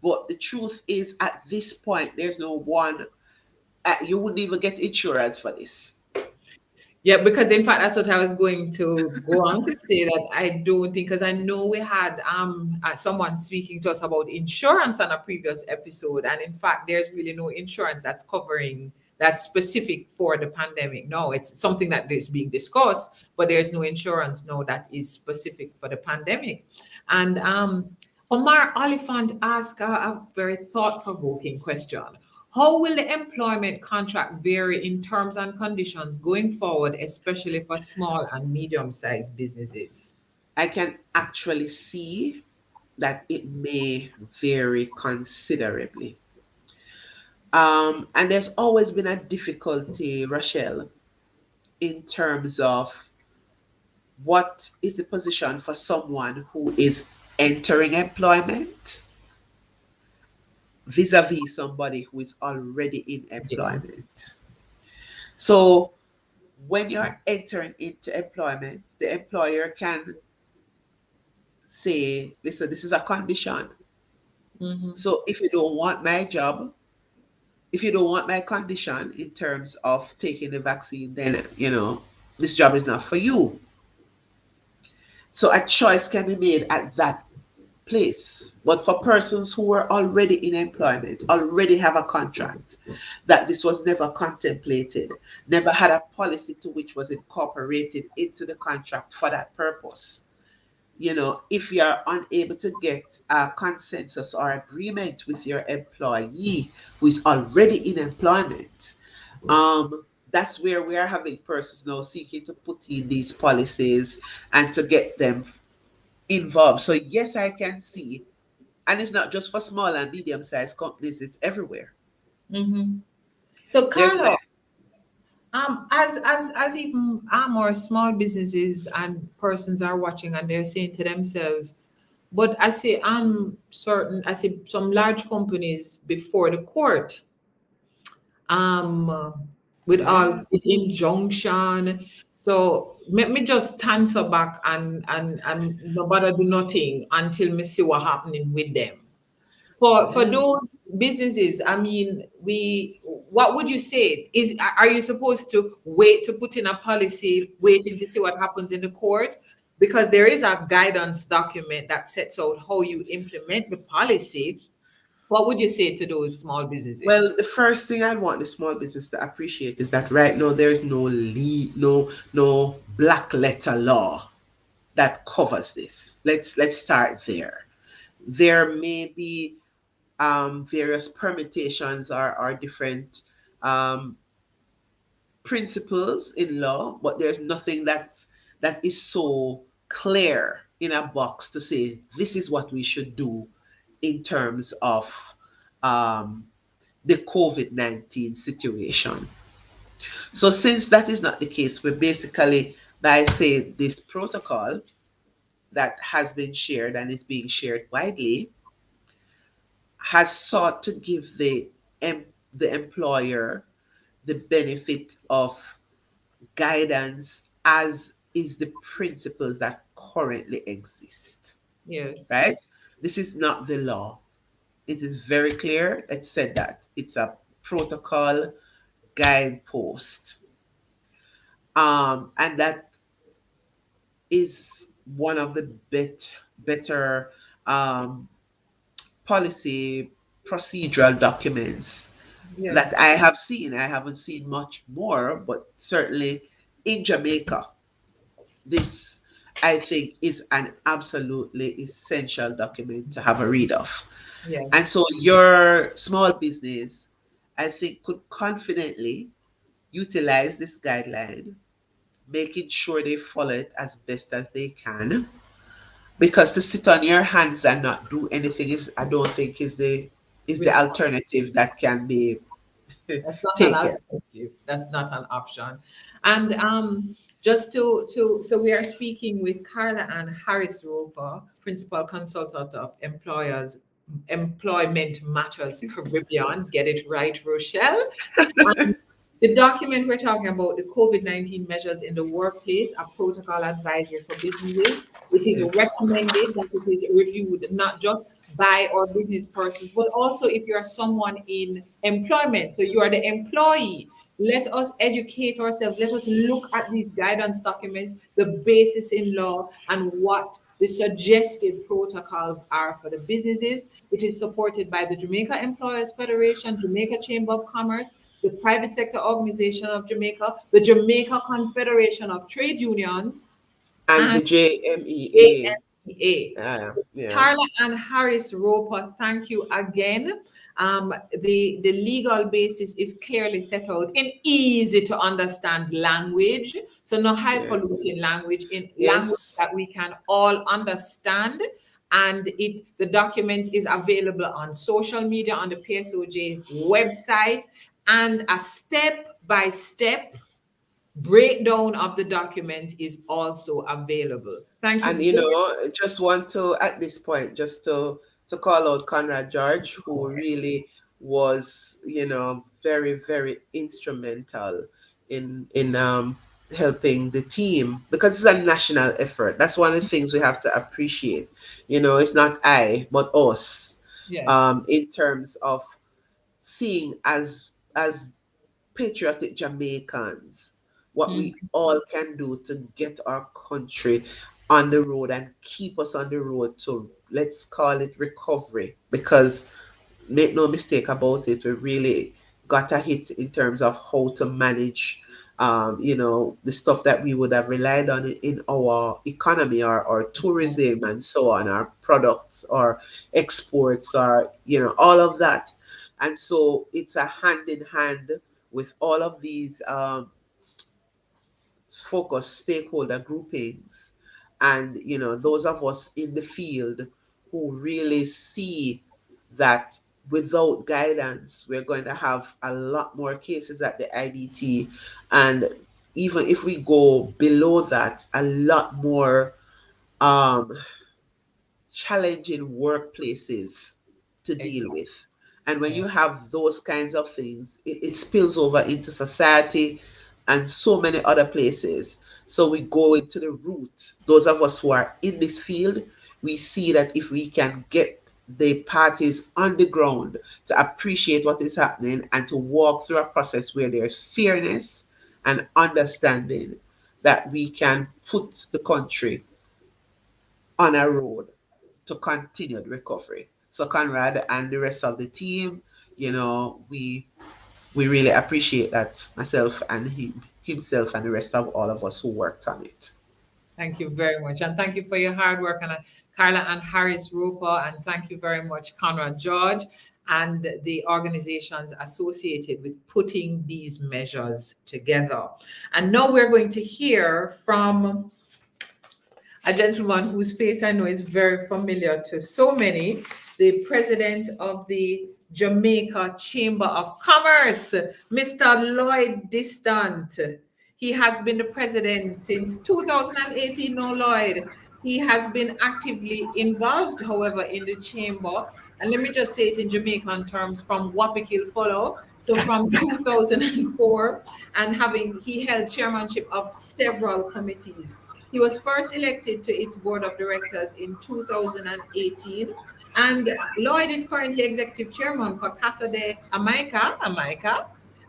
S3: but the truth is, at this point, there's no one. You wouldn't even get insurance for this.
S1: yeah, because in fact, that's what I was going to go on to say, that I don't think, because I know we had someone speaking to us about insurance on a previous episode, and in fact, there's really no insurance that's covering that's specific for the pandemic. No, it's something that is being discussed, but there's no insurance no that is specific for the pandemic. And Omar Oliphant asked a very thought-provoking question. How will the employment contract vary in terms and conditions going forward, especially for small and medium-sized businesses?
S3: I can actually see that it may vary considerably. And there's always been a difficulty, Rochelle, in terms of what is the position for someone who is entering employment vis-a-vis somebody who is already in
S1: Yeah.
S3: employment. So when you're entering into employment, the employer can say, listen, this is a condition.
S1: Mm-hmm.
S3: So if you don't want my job, if you don't want my condition in terms of taking the vaccine, then this job is not for you. So a choice can be made at that place. But for persons who were already in employment, already have a contract, that this was never contemplated, never had a policy to which was incorporated into the contract for that purpose. If you are unable to get a consensus or agreement with your employee who is already in employment, that's where we are having persons now seeking to put in these policies and to get them involved. So yes, I can see, and it's not just for small and medium-sized companies; it's everywhere.
S1: Mm-hmm. So,
S3: There's
S1: Carlo, as even more small businesses and persons are watching and they're saying to themselves, but I say I'm certain, I see some large companies before the court, um with all
S3: yes.
S1: with injunction. So let me just answer back and nobody do nothing until me see what happening with them. For
S3: Yeah.
S1: those businesses, I mean, what would you say? Are you supposed to wait to put in a policy, waiting to see what happens in the court? Because there is a guidance document that sets out how you implement the policy. What would you say to those small businesses?
S3: Well, the first thing I want the small business to appreciate is that right now there's no black letter law that covers this. Let's start there. There may be various permutations or different um, principles in law, but there's nothing that is so clear in a box to say this is what we should do in terms of um, the COVID-19 situation. So since that is not the case, we're basically, by say this protocol that has been shared and is being shared widely, has sought to give the employer the benefit of guidance as is the principles that currently exist,
S1: Yes.
S3: right? This is not the law. It is very clear. It said that it's a protocol guidepost. And that is one of the better um, policy procedural documents that
S1: Yes.
S3: I have seen. I haven't seen much more, but certainly in Jamaica, this I think is an absolutely essential document to have a read of. And
S1: Yes.
S3: so your small business, I think, could confidently utilize this guideline, making sure they follow it as best as they can. because to sit on your hands and not do anything is, I don't think, is the
S1: Response.
S3: alternative that can be
S1: That's not an
S3: taken.
S1: alternative. That's not an option. And just so we are speaking with Carla Ann Harris Roper, Principal Consultant of Employers Employment Matters Caribbean. Get it right, Rochelle. And the document we're talking about, the COVID-19 measures in the workplace, a protocol advisory for businesses. It is
S3: Yes.
S1: recommended that it is reviewed not just by our business persons, but also if you are someone in employment. So you are the employee. Let us educate ourselves. Let us look at these guidance documents, the basis in law, and what the suggested protocols are for the businesses. It is supported by the Jamaica Employers Federation, Jamaica Chamber of Commerce, the Private Sector Organization of Jamaica, the Jamaica Confederation of Trade Unions,
S3: And
S1: and
S3: the JMEA.
S1: ANEA.
S3: Yeah.
S1: Carla and Harris Roper, thank you again. The legal basis is clearly set out in easy to understand language. So no
S3: Yes.
S1: highfalutin language, in language
S3: Yes.
S1: that we can all understand. And the document is available on social media, on the PSOJ website, and a step-by-step breakdown of the document is also available. Thank you
S3: And
S1: very
S3: just want to at this point just to call out Conrad George, who really was, very, very instrumental in helping the team, because it's a national effort. That's one of the things we have to appreciate. It's not I, but us,
S1: Yes.
S3: in terms of seeing as patriotic Jamaicans, what
S1: Mm,
S3: we all can do to get our country on the road and keep us on the road to, let's call it, recovery. Because make no mistake about it, we really got a hit in terms of how to manage, the stuff that we would have relied on in our economy, or tourism and so on, our products or exports, or all of that. And so it's a hand in hand with all of these focus stakeholder groupings, and those of us in the field who really see that without guidance we're going to have a lot more cases at the IDT, and even if we go below that, a lot more um, challenging workplaces to deal
S1: exactly.
S3: with. And when
S1: Yeah.
S3: you have those kinds of things, it spills over into society and so many other places. So we go into the root. Those of us who are in this field, we see that if we can get the parties on the ground to appreciate what is happening and to walk through a process where there's fairness and understanding, that we can put the country on a road to continued recovery. So Conrad and the rest of the team, we really appreciate that, myself and himself and the rest of all of us who worked on it.
S1: Thank you very much. And thank you for your hard work, and Carla and Harris Roper. And thank you very much, Conrad George, and the organizations associated with putting these measures together. And now we're going to hear from a gentleman whose face I know is very familiar to so many, the president of the Jamaica Chamber of Commerce, Mr. Lloyd Distant. He has been the president since 2018, no, Lloyd. He has been actively involved, however, in the chamber. And let me just say it in Jamaican terms, from Wapikil Follow. So from 2004, and he held chairmanship of several committees. He was first elected to its board of directors in 2018. And Lloyd is currently executive chairman for Casa de Jamaica,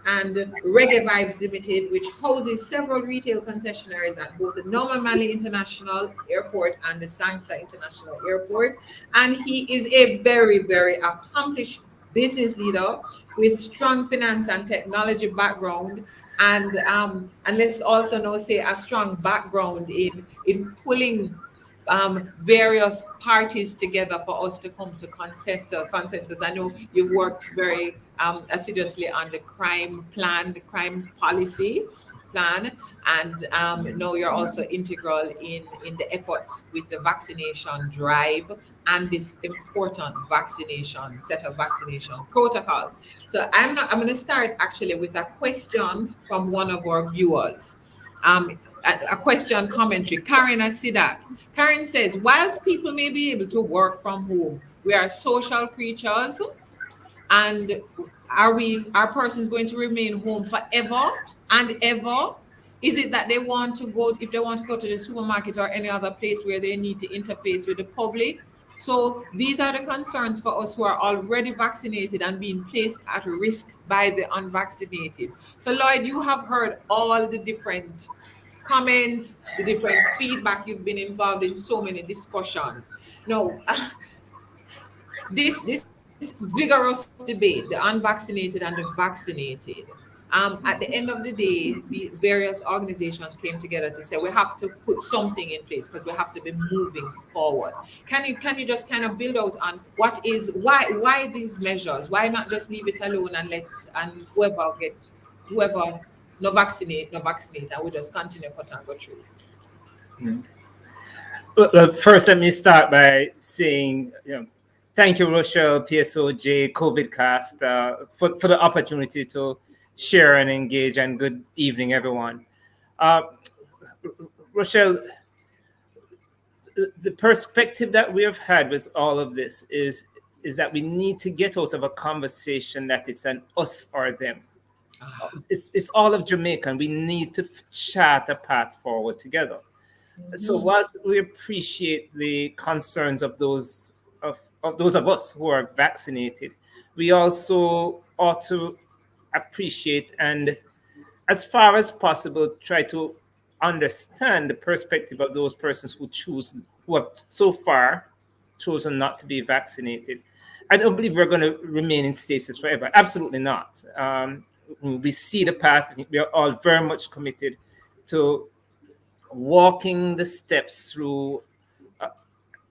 S1: and Reggae Vibes Limited, which houses several retail concessionaires at both the Norman Manley International Airport and the Sangster International Airport. And he is a very, very accomplished business leader with strong finance and technology background, and let's also now say a strong background in pulling various parties together for us to come to consensus. I know you've worked very assiduously on the crime plan, the crime policy plan, And now you're also integral in the efforts with the vaccination drive and this important vaccination set of vaccination protocols. So I'm going to start actually with a question from one of our viewers. A question commentary. Karen, I see that. Karen says, whilst people may be able to work from home, we are social creatures, and are persons going to remain home forever and ever? Is it that they want to go, if they want to go to the supermarket or any other place where they need to interface with the public? So these are the concerns for us who are already vaccinated and being placed at risk by the unvaccinated. So Lloyd, you have heard all the different comments, the different feedback. You've been involved in so many discussions. Now, this vigorous debate, the unvaccinated and the vaccinated. At the end of the day, the various organizations came together to say we have to put something in place because we have to be moving forward. Can you just kind of build out on what is why these measures? Why not just leave it alone and let and whoever no vaccinate, and we just continue cut and go through.
S4: Well, first, let me start by saying, thank you, Rochelle, PSOJ, CovidCast, for the opportunity to share and engage, and good evening, everyone. Rochelle, the perspective that we have had with all of this is that we need to get out of a conversation that it's an us or them. It's all of Jamaica, and we need to chart a path forward together. So whilst we appreciate the concerns of those of us who are vaccinated, we also ought to appreciate and, as far as possible, try to understand the perspective of those persons who have so far chosen not to be vaccinated. I don't believe we're going to remain in stasis forever. Absolutely not. We see the path. I think we are all very much committed to walking the steps through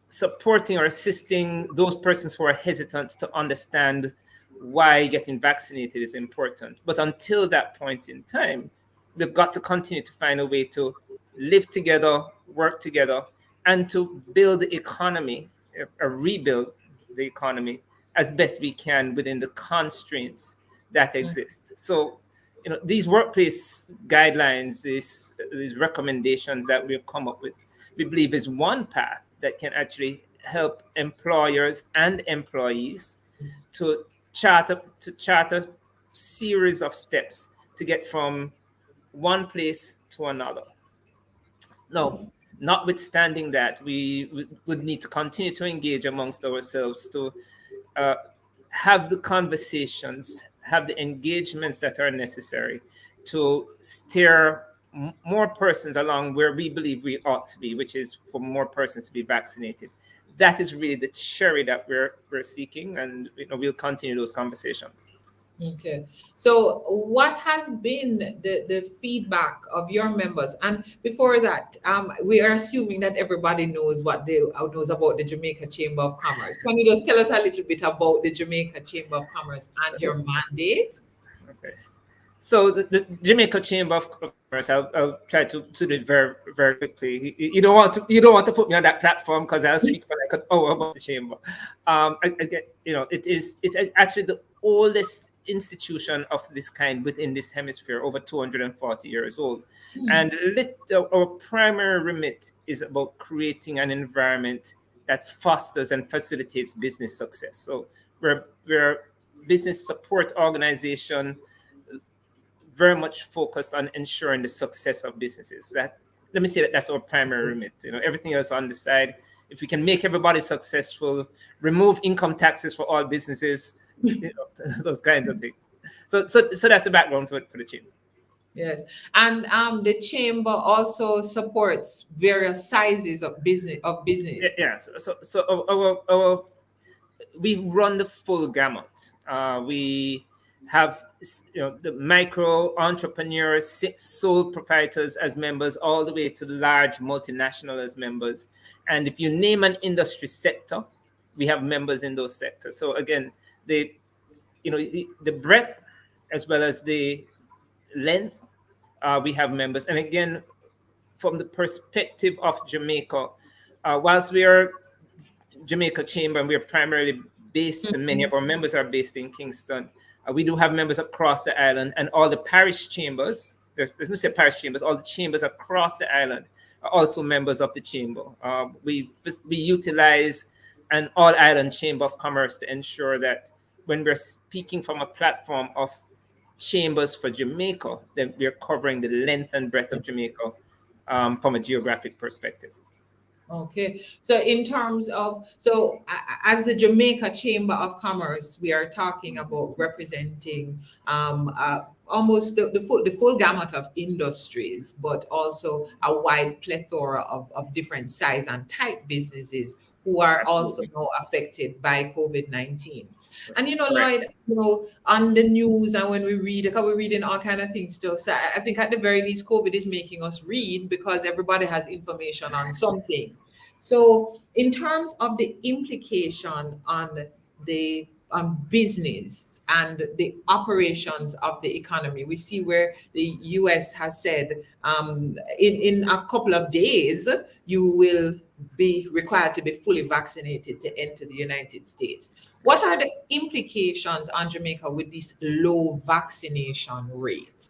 S4: supporting or assisting those persons who are hesitant to understand why getting vaccinated is important. But until that point in time, we've got to continue to find a way to live together, work together, and to build the economy, or rebuild the economy as best we can within the constraints that exist. So, these workplace guidelines, these recommendations that we've come up with, we believe is one path that can actually help employers and employees to chart a series of steps to get from one place to another. Now, notwithstanding that, we would need to continue to engage amongst ourselves to have the conversations, have the engagements that are necessary to steer more persons along where we believe we ought to be, which is for more persons to be vaccinated. That is really the cherry that we're seeking, and we'll continue those conversations.
S1: Okay. So what has been the feedback of your members? And before that, we are assuming that everybody knows what they knows about the Jamaica Chamber of Commerce. Can you just tell us a little bit about the Jamaica Chamber of Commerce and your mandate?
S4: Okay. So the Jamaica Chamber of Commerce, I'll try to do it very, very quickly. You don't want to put me on that platform because I'll speak for like an hour about the chamber. It is actually the oldest institution of this kind within this hemisphere, over 240 years old. And our primary remit is about creating an environment that fosters and facilitates business success. So we're a business support organization, very much focused on ensuring the success of businesses. Let me say that's our primary remit. Everything else on the side, if we can make everybody successful, remove income taxes for all businesses, those kinds of things. So that's the background for the chamber.
S1: Yes, and the chamber also supports various sizes of business.
S4: Yeah. So our we run the full gamut. We have the micro entrepreneurs, sole proprietors as members, all the way to the large multinational as members. And if you name an industry sector, we have members in those sectors. So again, the breadth as well as the length we have members. And again, from the perspective of Jamaica, whilst we are Jamaica Chamber and we are primarily based, and many of our members are based in Kingston, we do have members across the island, and all the parish chambers, let me say parish chambers, all the chambers across the island are also members of the chamber. We utilize an all-island chamber of commerce to ensure that when we're speaking from a platform of chambers for Jamaica, then we're covering the length and breadth of Jamaica from a geographic perspective.
S1: Okay, so in terms of, as the Jamaica Chamber of Commerce, we are talking about representing almost the full gamut of industries, but also a wide plethora of different size and type businesses who are also now affected by COVID-19. And Lloyd, on the news and when we read, because we're reading all kind of things too. So I think at the very least, COVID is making us read because everybody has information on something. So in terms of the implication on the business and the operations of the economy, we see where the US has said in a couple of days, you will be required to be fully vaccinated to enter the United States. What are the implications on Jamaica with this low vaccination rate?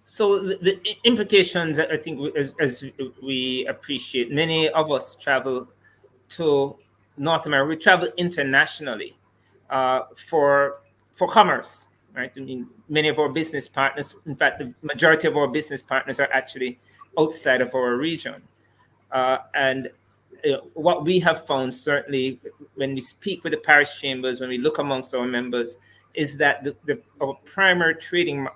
S4: So the implications, I think, as we appreciate, many of us travel to North America. We travel internationally for commerce, right? I mean, many of our business partners, in fact, the majority of our business partners are actually outside of our region. And what we have found, certainly, when we speak with the parish chambers, when we look amongst our members, is that our primary trading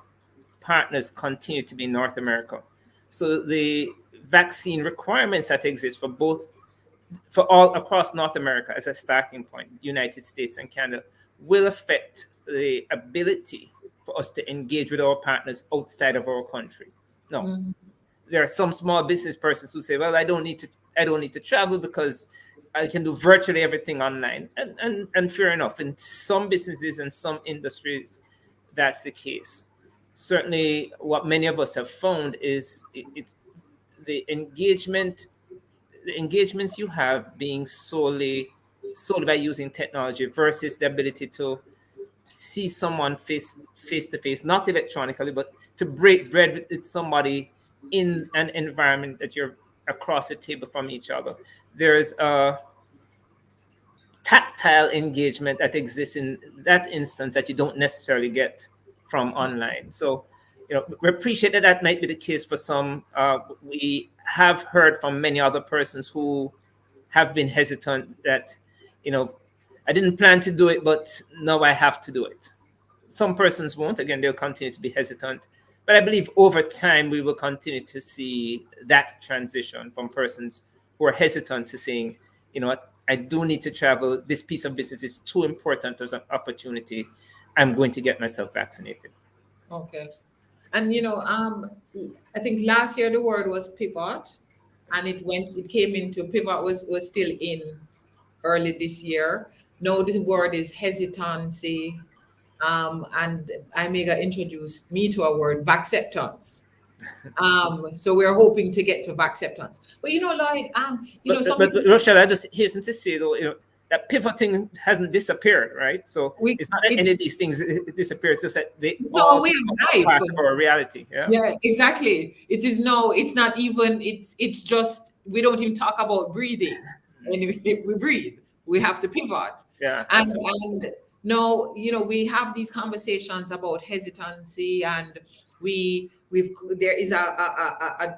S4: partners continue to be North America. So the vaccine requirements that exist for all across North America as a starting point, United States and Canada, will affect the ability for us to engage with our partners outside of our country. No, there are some small business persons who say, well, I don't need to travel because I can do virtually everything online. And fair enough, in some businesses and some industries, that's the case. Certainly, what many of us have found is it's the engagements you have being solely by using technology versus the ability to see someone face to face, not electronically, but to break bread with somebody in an environment that you're across the table from each other. There's a tactile engagement that exists in that instance that you don't necessarily get from online. So, we appreciate that might be the case for some. We have heard from many other persons who have been hesitant that, I didn't plan to do it, but now I have to do it. Some persons won't. Again, they'll continue to be hesitant. But I believe over time, we will continue to see that transition from persons who are hesitant to saying, what, I do need to travel. This piece of business is too important as an opportunity. I'm going to get myself vaccinated.
S1: Okay. And, I think last year the word was pivot, and pivot was still in early this year. Now the word is hesitancy. And Imega introduced me to a word, acceptance. So we're hoping to get to acceptance. But Lloyd,
S4: but Rochelle, I just hasten to say though, that pivoting hasn't disappeared, right? So it's not that any of these things disappear. It's just that they all are part of our reality.
S1: Yeah, exactly. It's not even. It's just we don't even talk about breathing. Anyway, we breathe. We have to pivot.
S4: Yeah,
S1: and no, we have these conversations about hesitancy, and there is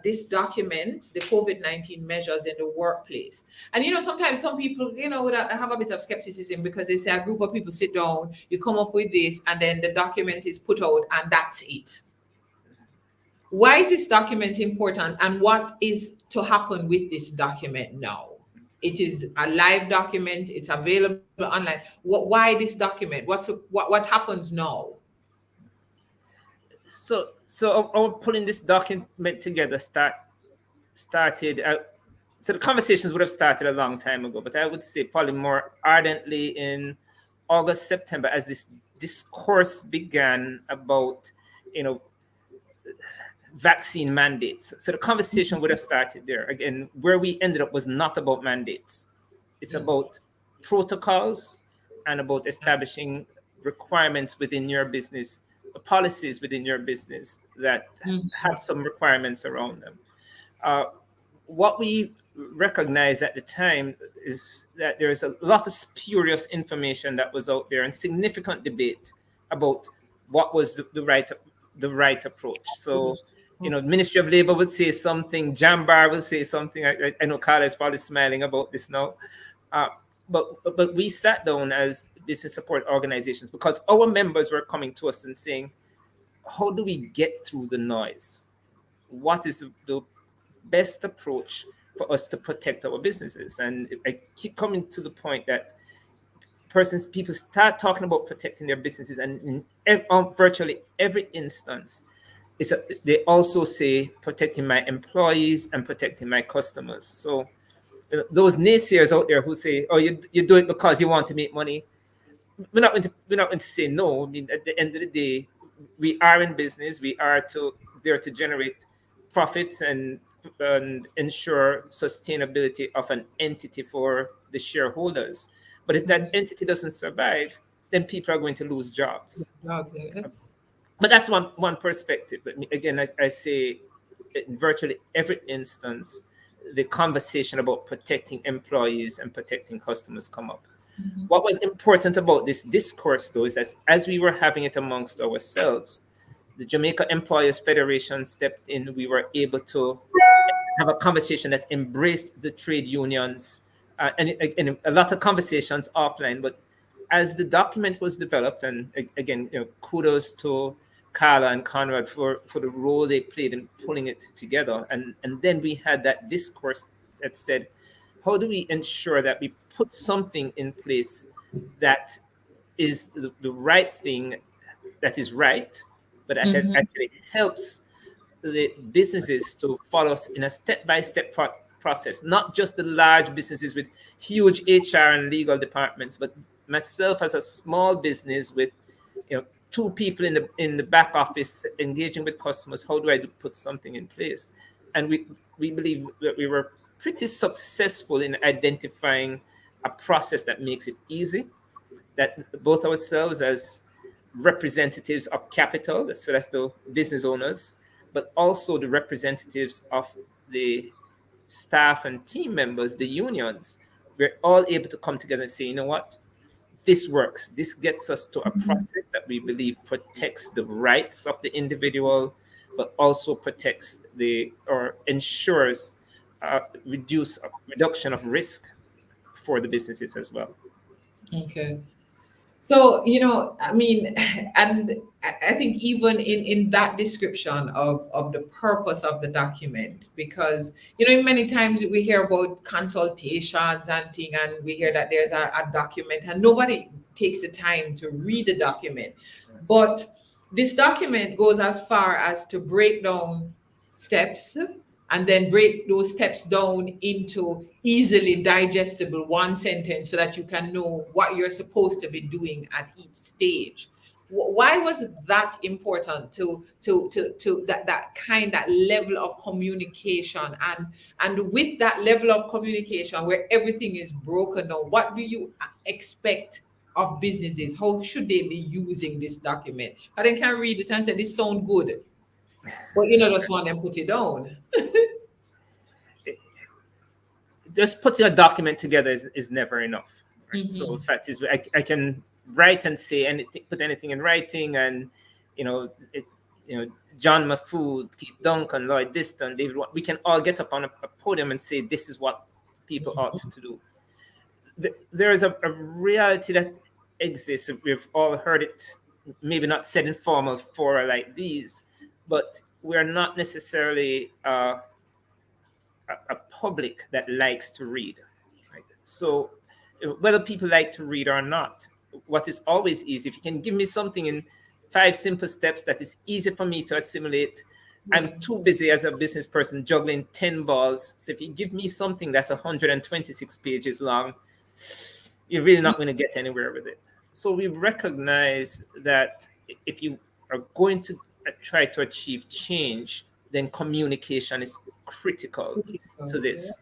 S1: this document, the COVID-19 measures in the workplace. And sometimes some people would have a bit of skepticism because they say a group of people sit down, you come up with this, and then the document is put out and that's it. Why is this document important, and what is to happen with this document now? It is a live document. It's available online. Why this document? What happens now?
S4: So our pulling this document together started. So the conversations would have started a long time ago, but I would say probably more ardently in August, September, as this discourse began about you know, vaccine mandates. So the conversation would have started there. Again, where we ended up was not about mandates. It's
S1: Yes.
S4: about protocols and about establishing requirements within your business, policies within your business that have some requirements around them. Uh, what we recognized at the time is that there is a lot of spurious information that was out there and significant debate about what was the right approach. So, Ministry of Labor would say something, Jambar would say something. I know Carla is probably smiling about this now. Uh, but we sat down as business support organizations because our members were coming to us and saying, how do we get through the noise? What is the best approach for us to protect our businesses? And I keep coming to the point that people start talking about protecting their businesses, and in virtually every instance, they also say protecting my employees and protecting my customers. So those naysayers out there who say, "Oh, you do it because you want to make money," we're not going to say no. I mean, at the end of the day, we are in business. We are there to generate profits and ensure sustainability of an entity for the shareholders. But if that entity doesn't survive, then people are going to lose jobs.
S1: Yes.
S4: But that's one perspective. But again, I say in virtually every instance, the conversation about protecting employees and protecting customers come up. What was important about this discourse, though, is that as we were having it amongst ourselves, the Jamaica Employers Federation stepped in. We were able to have a conversation that embraced the trade unions, and a lot of conversations offline. But as the document was developed, and again, kudos to Carla and Conrad for the role they played in pulling it together. And then we had that discourse that said, how do we ensure that we put something in place that is the right thing, that is right, but that actually helps the businesses to follow us in a step-by-step process, not just the large businesses with huge HR and legal departments, but myself as a small business with two people in the back office engaging with customers. How do I put something in place? And we believe that we were pretty successful in identifying a process that makes it easy, that both ourselves as representatives of capital, so that's the business owners, but also the representatives of the staff and team members, the unions, we're all able to come together and say, you know what, this works. This gets us to a process that we believe protects the rights of the individual, but also protects or ensures reduction of risk for the businesses as well.
S1: Okay. So, I mean, and I think even in that description of the purpose of the document, because, many times we hear about consultations and thing, and we hear that there's a document and nobody takes the time to read the document. But this document goes as far as to break down steps and then break those steps down into easily digestible one sentence so that you can know what you're supposed to be doing at each stage. Why was that important to that level of communication, and with that level of communication where everything is broken down, what do you expect of businesses? How should they be using this document? I then can read it and say this sounds good, but just want them put it down.
S4: Just putting a document together is never enough. Right? So the fact is, I can write and say anything, put anything in writing, and John Mafood, Keith Duncan, Lloyd Diston, David, we can all get up on a podium and say this is what people ought to do. There is a reality that exists. We've all heard it, maybe not said in formal fora like these, but we're not necessarily a public that likes to read. Right? So whether people like to read or not, what is always easy, if you can give me something in 5 simple steps that is easy for me to assimilate. I'm too busy as a business person juggling 10 balls. So if you give me something that's 126 pages long, you're really not going to get anywhere with it. So we recognize that if you are going to try to achieve change, then communication is critical to this.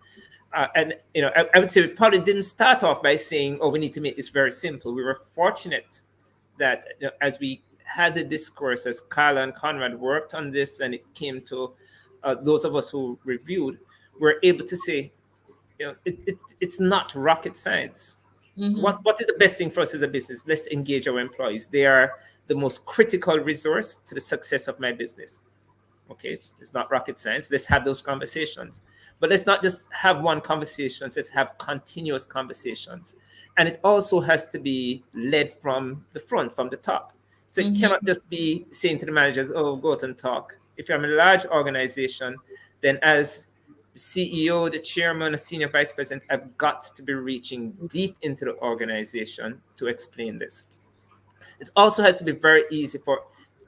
S4: And I would say we probably didn't start off by saying, "Oh, we need to make this very simple." We were fortunate that as we had the discourse, as Carla and Conrad worked on this, and it came to those of us who reviewed, were able to say, it's not rocket science. What is the best thing for us as a business? Let's engage our employees. They are the most critical resource to the success of my business. Okay, it's not rocket science. Let's have those conversations. But let's not just have one conversation. Let's have continuous conversations. And it also has to be led from the front, from the top. So it cannot just be saying to the managers, "Oh, go out and talk." If you're in a large organization, then as CEO, the chairman, the senior vice president have got to be reaching deep into the organization to explain this. It also has to be very easy for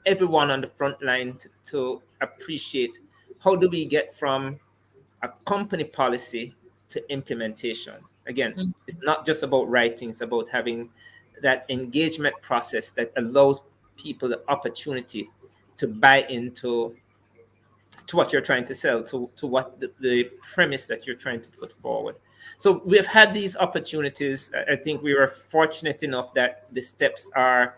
S4: everyone on the front line to appreciate how do we get from a company policy to implementation. Again, it's not just about writing, it's about having that engagement process that allows people the opportunity to buy into what you're trying to sell, to what the premise that you're trying to put forward. So we've had these opportunities. I think we were fortunate enough that the steps are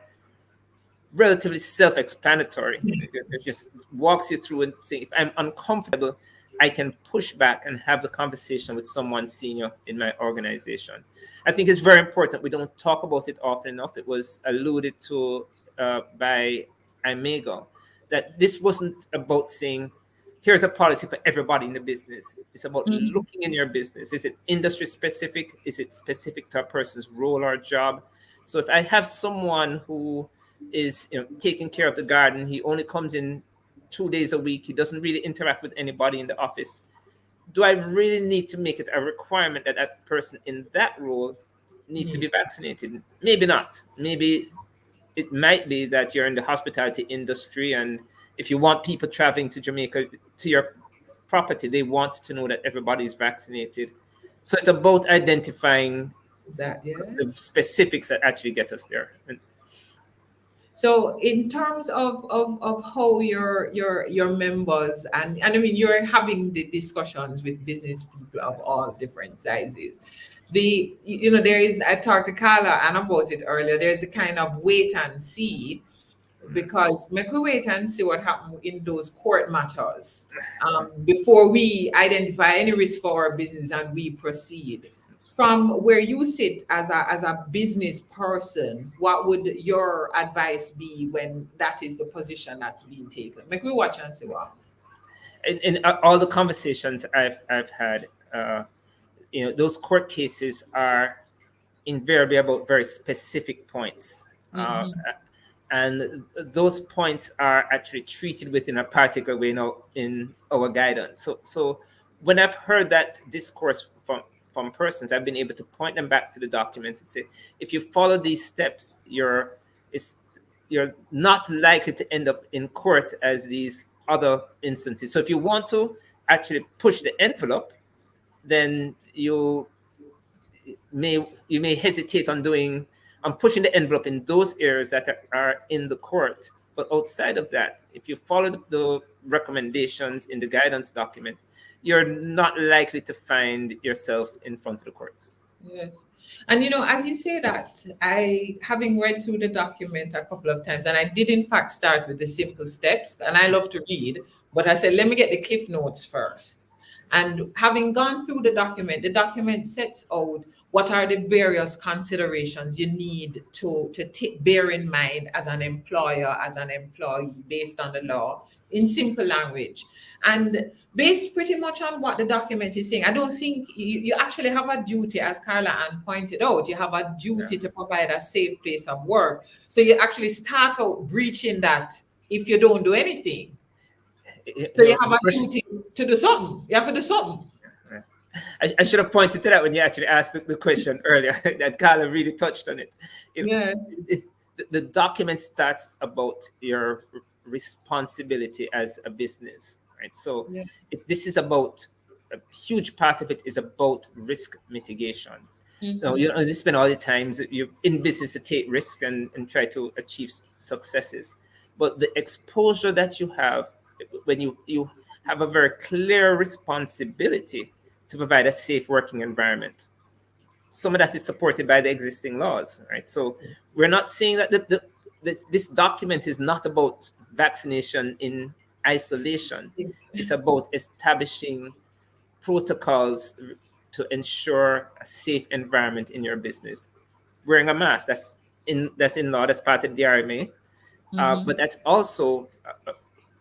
S4: relatively self-explanatory. It just walks you through and say, if I'm uncomfortable, I can push back and have the conversation with someone senior in my organization. I think it's very important. We don't talk about it often enough. It was alluded to by Amigo, that this wasn't about saying, here's a policy for everybody in the business. It's about looking in your business. Is it industry specific? Is it specific to a person's role or job? So if I have someone who is taking care of the garden, he only comes in 2 days a week, he doesn't really interact with anybody in the office, do I really need to make it a requirement that that person in that role needs to be vaccinated? Maybe not. Maybe it might be that you're in the hospitality industry, and if you want people traveling to Jamaica, to your property, they want to know that everybody is vaccinated. So it's about identifying
S1: that,
S4: the specifics that actually get us there.
S1: So in terms of how your members and I mean you're having the discussions with business people of all different sizes. There is, I talked to Carla and about it earlier, there's a kind of wait and see, because make we wait and see what happens in those court matters before we identify any risk for our business and we proceed. From where you sit as a business person, what would your advice be when that is the position that's being taken? Make we watch and see what.
S4: In all the conversations I've had, those court cases are invariably about very specific points. And those points are actually treated within a particular way in our guidance. So when I've heard that discourse from persons, I've been able to point them back to the documents and say, if you follow these steps, you're not likely to end up in court as these other instances. So if you want to actually push the envelope, then you may hesitate on pushing the envelope in those areas that are in the court. But outside of that, if you follow the recommendations in the guidance document, you're not likely to find yourself in front of the courts.
S1: Yes. And as you say that, having read through the document a couple of times, and I did in fact start with the simple steps, and I love to read, but I said, let me get the cliff notes first. And having gone through the document sets out what are the various considerations you need to bear in mind as an employer, as an employee, based on the law, in simple language. And based pretty much on what the document is saying, I don't think you actually have a duty, as Carla Ann pointed out, you have a duty to provide a safe place of work. So you actually start out breaching that if you don't do anything. So you have a duty to do something. You have to do something.
S4: I should have pointed to that when you actually asked the question earlier, that Carla really touched on it. The document starts about your responsibility as a business, right? So this is about, a huge part of it is about risk mitigation. You spend all the time you're in business to take risk and try to achieve successes. but the exposure that you have when you have a very clear responsibility to provide a safe working environment. Some of that is supported by the existing laws, right? So we're not saying that this document is not about vaccination in isolation. It's about establishing protocols to ensure a safe environment in your business. Wearing a mask, that's in law, that's part of the RMA, but that's also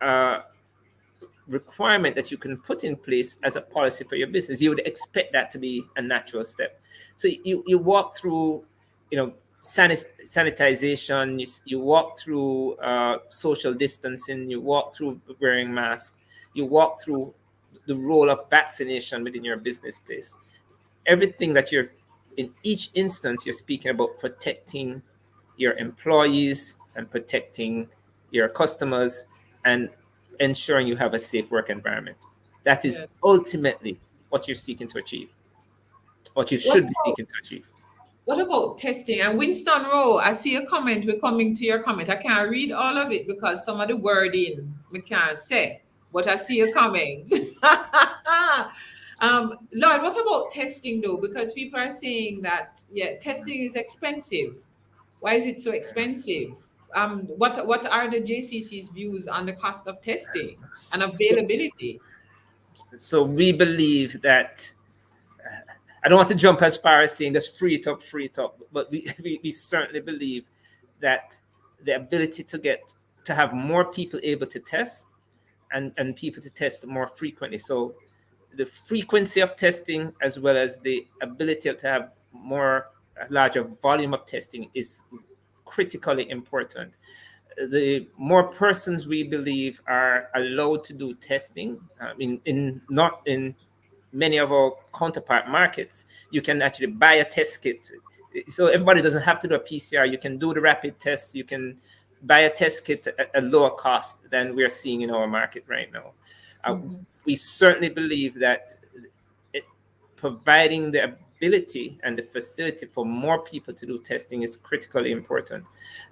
S4: a requirement that you can put in place as a policy for your business. You would expect that to be a natural step. So you walk through, sanitization, you walk through social distancing, you walk through wearing masks, you walk through the role of vaccination within your business place. Everything that you're in each instance, you're speaking about protecting your employees and protecting your customers and ensuring you have a safe work environment. That is
S1: Yes.
S4: ultimately what you're seeking to achieve, what you
S1: What
S4: should be
S1: about,
S4: seeking to achieve.
S1: what about testing? And Winston Rowe, I see a comment. We're coming to your comment. I can't read all of it because some of the wording we can't say, but I see a comment. Lloyd, what about testing though? Because people are saying that, yeah, testing is expensive. Why is it so expensive? What are the JCC's views on the cost of testing and availability?
S4: So we believe that I don't want to jump as far as saying just free it up, but we certainly believe that the ability to have more people able to test and people to test more frequently. So the frequency of testing as well as the ability to have a larger volume of testing is critically important. The more persons we believe are allowed to do testing, in not in many of our counterpart markets, you can actually buy a test kit. So everybody doesn't have to do a PCR. You can do the rapid tests. You can buy a test kit at a lower cost than we're seeing in our market right now. We certainly believe that providing the ability and the facility for more people to do testing is critically important.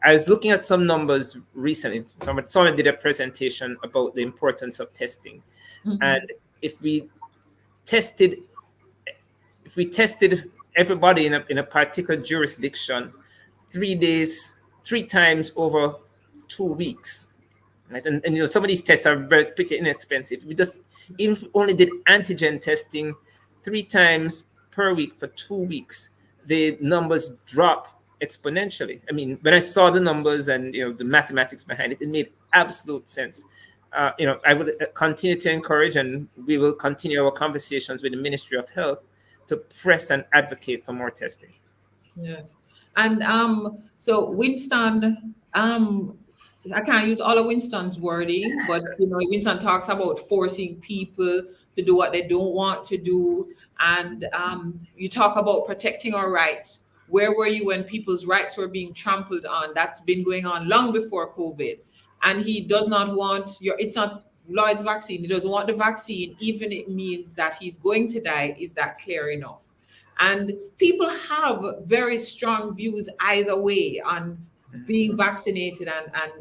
S4: I was looking at some numbers recently. Someone did a presentation about the importance of testing. And if we tested everybody in a particular jurisdiction 3 days, 3 times over 2 weeks, right? And some of these tests are pretty inexpensive. We just even if we only did antigen testing 3 times per week for 2 weeks, the numbers drop exponentially. I mean, when I saw the numbers and the mathematics behind it, it made absolute sense. I would continue to encourage, and we will continue our conversations with the Ministry of Health to press and advocate for more testing.
S1: Yes. And so Winston, I can't use all of Winston's wording, but Winston talks about forcing people to do what they don't want to do. And you talk about protecting our rights. Where were you when people's rights were being trampled on? That's been going on long before COVID. And he does not want it's not Lloyd's vaccine. He doesn't want the vaccine, even if it means that he's going to die. Is that clear enough? And people have very strong views either way on being vaccinated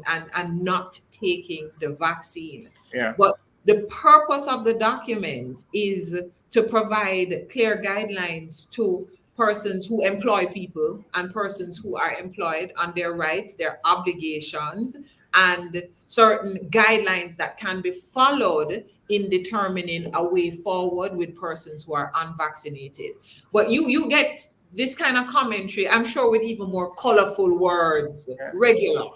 S1: and not taking the vaccine.
S4: Yeah.
S1: But the purpose of the document is to provide clear guidelines to persons who employ people and persons who are employed on their rights, their obligations, and certain guidelines that can be followed in determining a way forward with persons who are unvaccinated. But you get this kind of commentary, I'm sure, with even more colorful words, regular.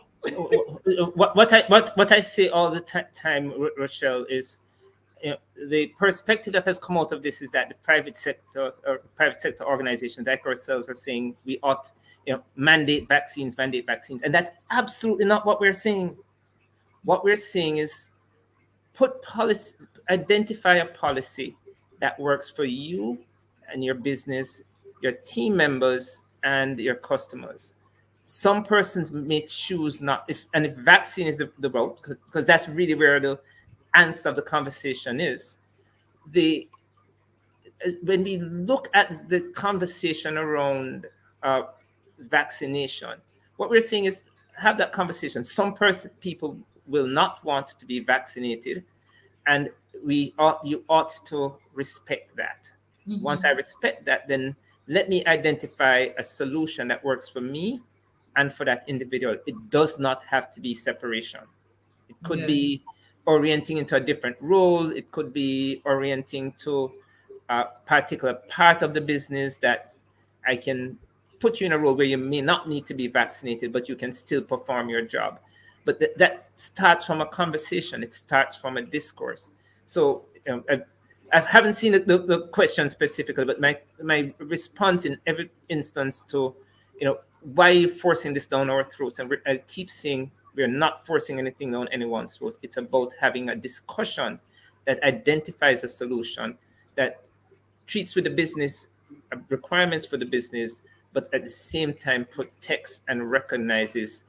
S4: What I say all the time, Rochelle, is the perspective that has come out of this is that the private sector organizations like ourselves are saying we ought mandate vaccines, and that's absolutely not what we're saying. What we're saying is identify a policy that works for you and your business, your team members, and your customers. Some persons may choose not, if vaccine is the route, because that's really where the answer of the conversation is. When we look at the conversation around vaccination, what we're seeing is have that conversation. Some people will not want to be vaccinated, and you ought to respect that. Once I respect that, then let me identify a solution that works for me and for that individual. It does not have to be separation. It could be orienting into a different role. It could be orienting to a particular part of the business that I can put you in a role where you may not need to be vaccinated, but you can still perform your job. But that starts from a conversation. It starts from a discourse. So I haven't seen the question specifically, but my response in every instance to, why are you forcing this down our throats? And I keep saying we're not forcing anything down anyone's throat. It's about having a discussion that identifies a solution that treats with the business requirements for the business, but at the same time protects and recognizes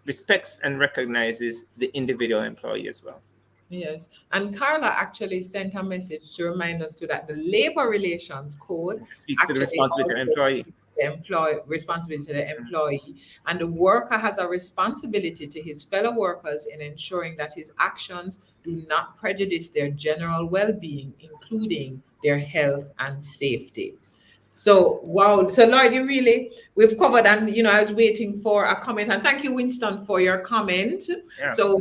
S4: respects and recognizes the individual employee as well.
S1: Yes, and Carla actually sent a message to remind us too that the Labor Relations Code
S4: speaks to the responsibility of the employee.
S1: Responsibility to the employee, and the worker has a responsibility to his fellow workers in ensuring that his actions do not prejudice their general well-being, including their health and safety. So wow, so Lloyd, we've covered, and I was waiting for a comment, and thank you, Winston, for your comment.
S4: Yeah.
S1: So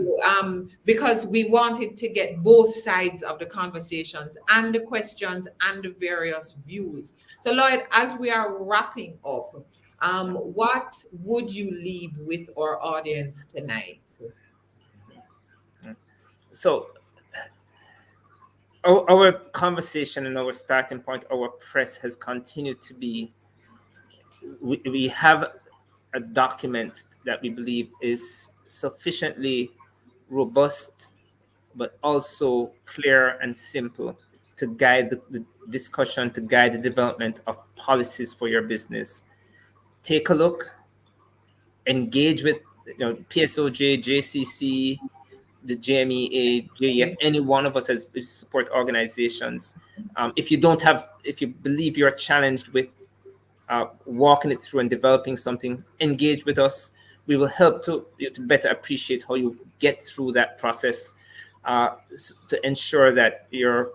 S1: because we wanted to get both sides of the conversations and the questions and the various views. So Lloyd, as we are wrapping up, what would you leave with our audience tonight?
S4: So our conversation and our starting point, our press has continued to be, we have a document that we believe is sufficiently robust, but also clear and simple to guide the discussion, to guide the development of policies for your business. Take a look, engage with PSOJ, JCC, the JMEA, JEF, any one of us as support organizations. If you believe you're challenged with walking it through and developing something, engage with us. We will help you to better appreciate how you get through that process to ensure that you're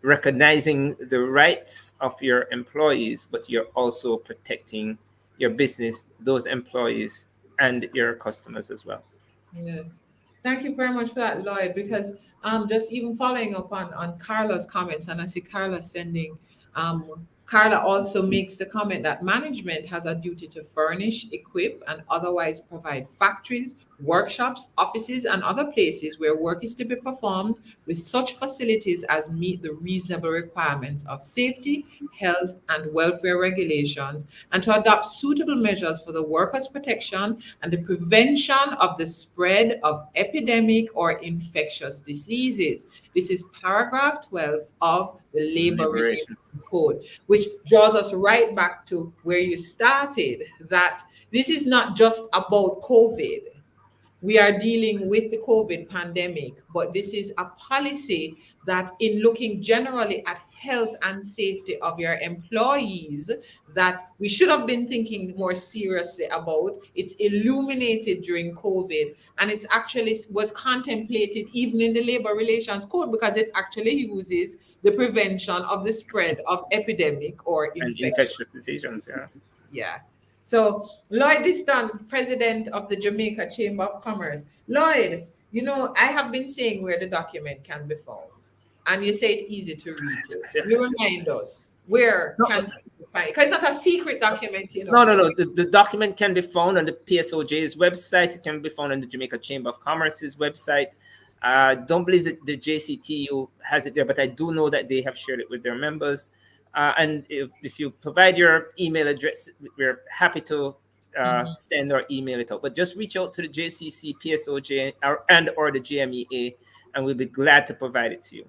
S4: recognizing the rights of your employees, but you're also protecting your business, those employees, and your customers as well.
S1: Yes. Thank you very much for that, Lloyd, because just even following up on Carla's comments, and I see Carla sending, Carla also makes the comment that management has a duty to furnish, equip, and otherwise provide factories, workshops, offices, and other places where work is to be performed with such facilities as meet the reasonable requirements of safety, health, and welfare regulations, and to adopt suitable measures for the workers' protection and the prevention of the spread of epidemic or infectious diseases. This is paragraph 12 of the Labor Relations Code, which draws us right back to where you started, that this is not just about COVID. We are dealing with the COVID pandemic, but this is a policy that, in looking generally at health and safety of your employees, that we should have been thinking more seriously about. It's illuminated during COVID, and it's actually was contemplated even in the Labor Relations Code, because it actually uses the prevention of the spread of epidemic or infectious
S4: diseases.
S1: Yeah. So Lloyd Diston, president of the Jamaica Chamber of Commerce. Lloyd, I have been saying where the document can be found, and you say it's easy to read. You remind us where can we find it? Because it's not a secret document,
S4: No. The document can be found on the PSOJ's website. It can be found on the Jamaica Chamber of Commerce's website. Don't believe that the JCTU has it there, but I do know that they have shared it with their members. And if you provide your email address, we're happy to send or email it out. But just reach out to the JCC, PSOJ, or the JMEA, and we'll be glad to provide it to you.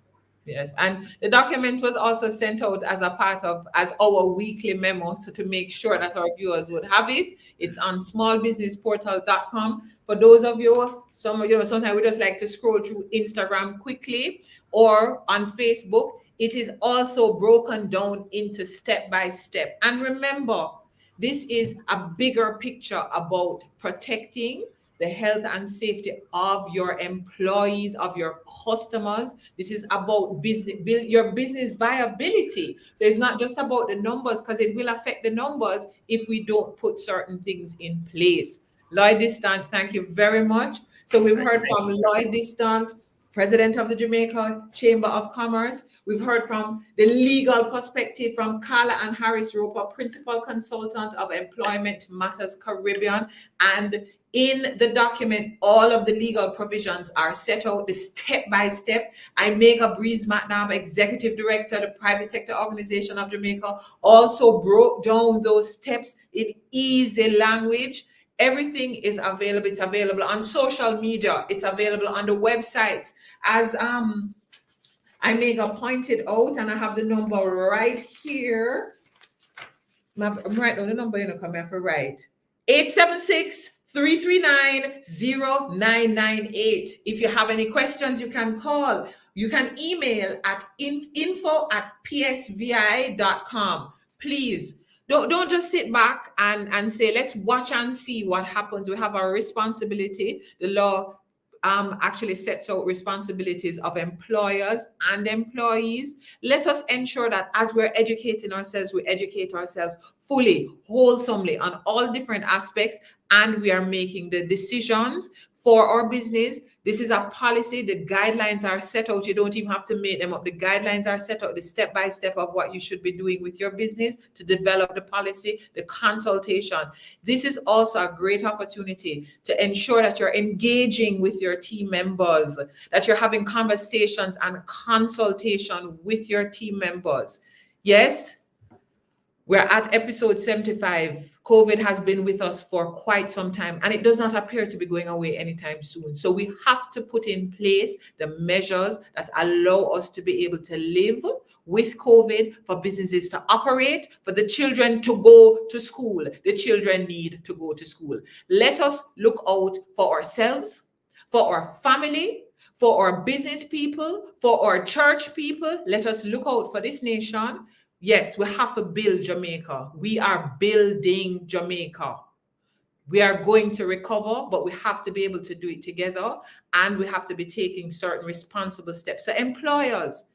S1: Yes, and the document was also sent out as our weekly memo, so to make sure that our viewers would have it. It's on smallbusinessportal.com. For those of you, sometimes we just like to scroll through Instagram quickly, or on Facebook. It is also broken down into step by step. And remember, This is a bigger picture about protecting the health and safety of your employees, of your customers. This is about your business viability. So it's not just about the numbers, because it will affect the numbers if we don't put certain things in place. Lloyd Distant, thank you very much. So we've heard from Lloyd Distant, President of the Jamaica Chamber of Commerce. We've heard from the legal perspective from Carla and Harris Roper, Principal Consultant of Employment Matters Caribbean. And in the document, all of the legal provisions are set out, the step-by-step. Imega Breeze McNabb, Executive Director, the Private Sector Organization of Jamaica, also broke down those steps in easy language. Everything is available. It's available on social media. It's available on the websites. As Imega pointed out, and I have the number right here. I'm writing down the number, you know, come here for right. 876-339-0998. If you have any questions, you can call. You can email at info@psvi.com. Please. Don't just sit back and say, let's watch and see what happens. We have our responsibility. The law actually sets out responsibilities of employers and employees. Let us ensure that as we're educating ourselves, we educate ourselves fully, wholesomely on all different aspects, and we are making the decisions for our business. This is a policy. The guidelines are set out. You don't even have to make them up. The guidelines are set out, the step-by-step of what you should be doing with your business to develop the policy, the consultation. This is also a great opportunity to ensure that you're engaging with your team members, that you're having conversations and consultation with your team members. Yes, we're at episode 75. COVID has been with us for quite some time, and it does not appear to be going away anytime soon. So we have to put in place the measures that allow us to be able to live with COVID, for businesses to operate, for the children to go to school. The children need to go to school. Let us look out for ourselves, for our family, for our business people, for our church people. Let us look out for this nation. Yes, we have to build Jamaica. We are building Jamaica. We are going to recover, but we have to be able to do it together, and we have to be taking certain responsible steps. So employers,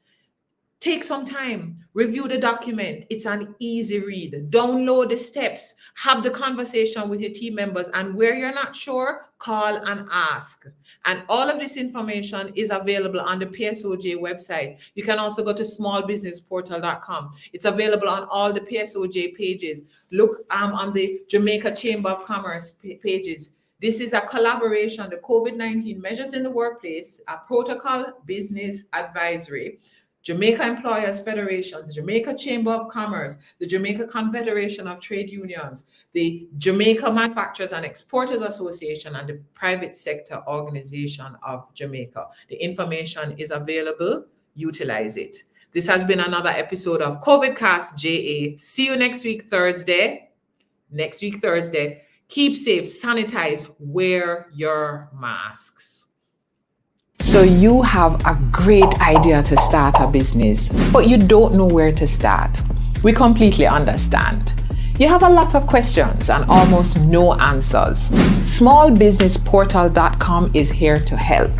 S1: take some time, review the document. It's an easy read. Download the steps, have the conversation with your team members, and where you're not sure, call and ask. And all of this information is available on the PSOJ website. You can also go to smallbusinessportal.com. It's available on all the PSOJ pages. Look on the Jamaica Chamber of Commerce pages. This is a collaboration, the COVID-19 Measures in the Workplace, a protocol business advisory, Jamaica Employers Federation, the Jamaica Chamber of Commerce, the Jamaica Confederation of Trade Unions, the Jamaica Manufacturers and Exporters Association, and the Private Sector Organization of Jamaica. The information is available. Utilize it. This has been another episode of CovidCastJA. See you next week, Thursday. Keep safe, sanitize, wear your masks. So you have a great idea to start a business, but you don't know where to start. We completely understand. You have a lot of questions and almost no answers. Smallbusinessportal.com is here to help.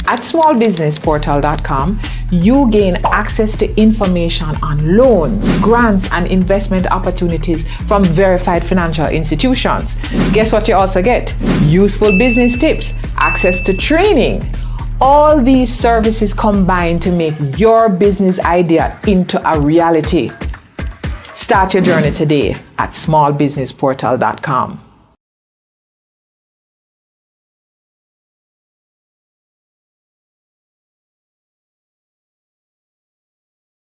S1: At smallbusinessportal.com, you gain access to information on loans, grants, and investment opportunities from verified financial institutions. Guess what you also get? Useful business tips, access to training. All these services combine to make your business idea into a reality. Start your journey today at smallbusinessportal.com.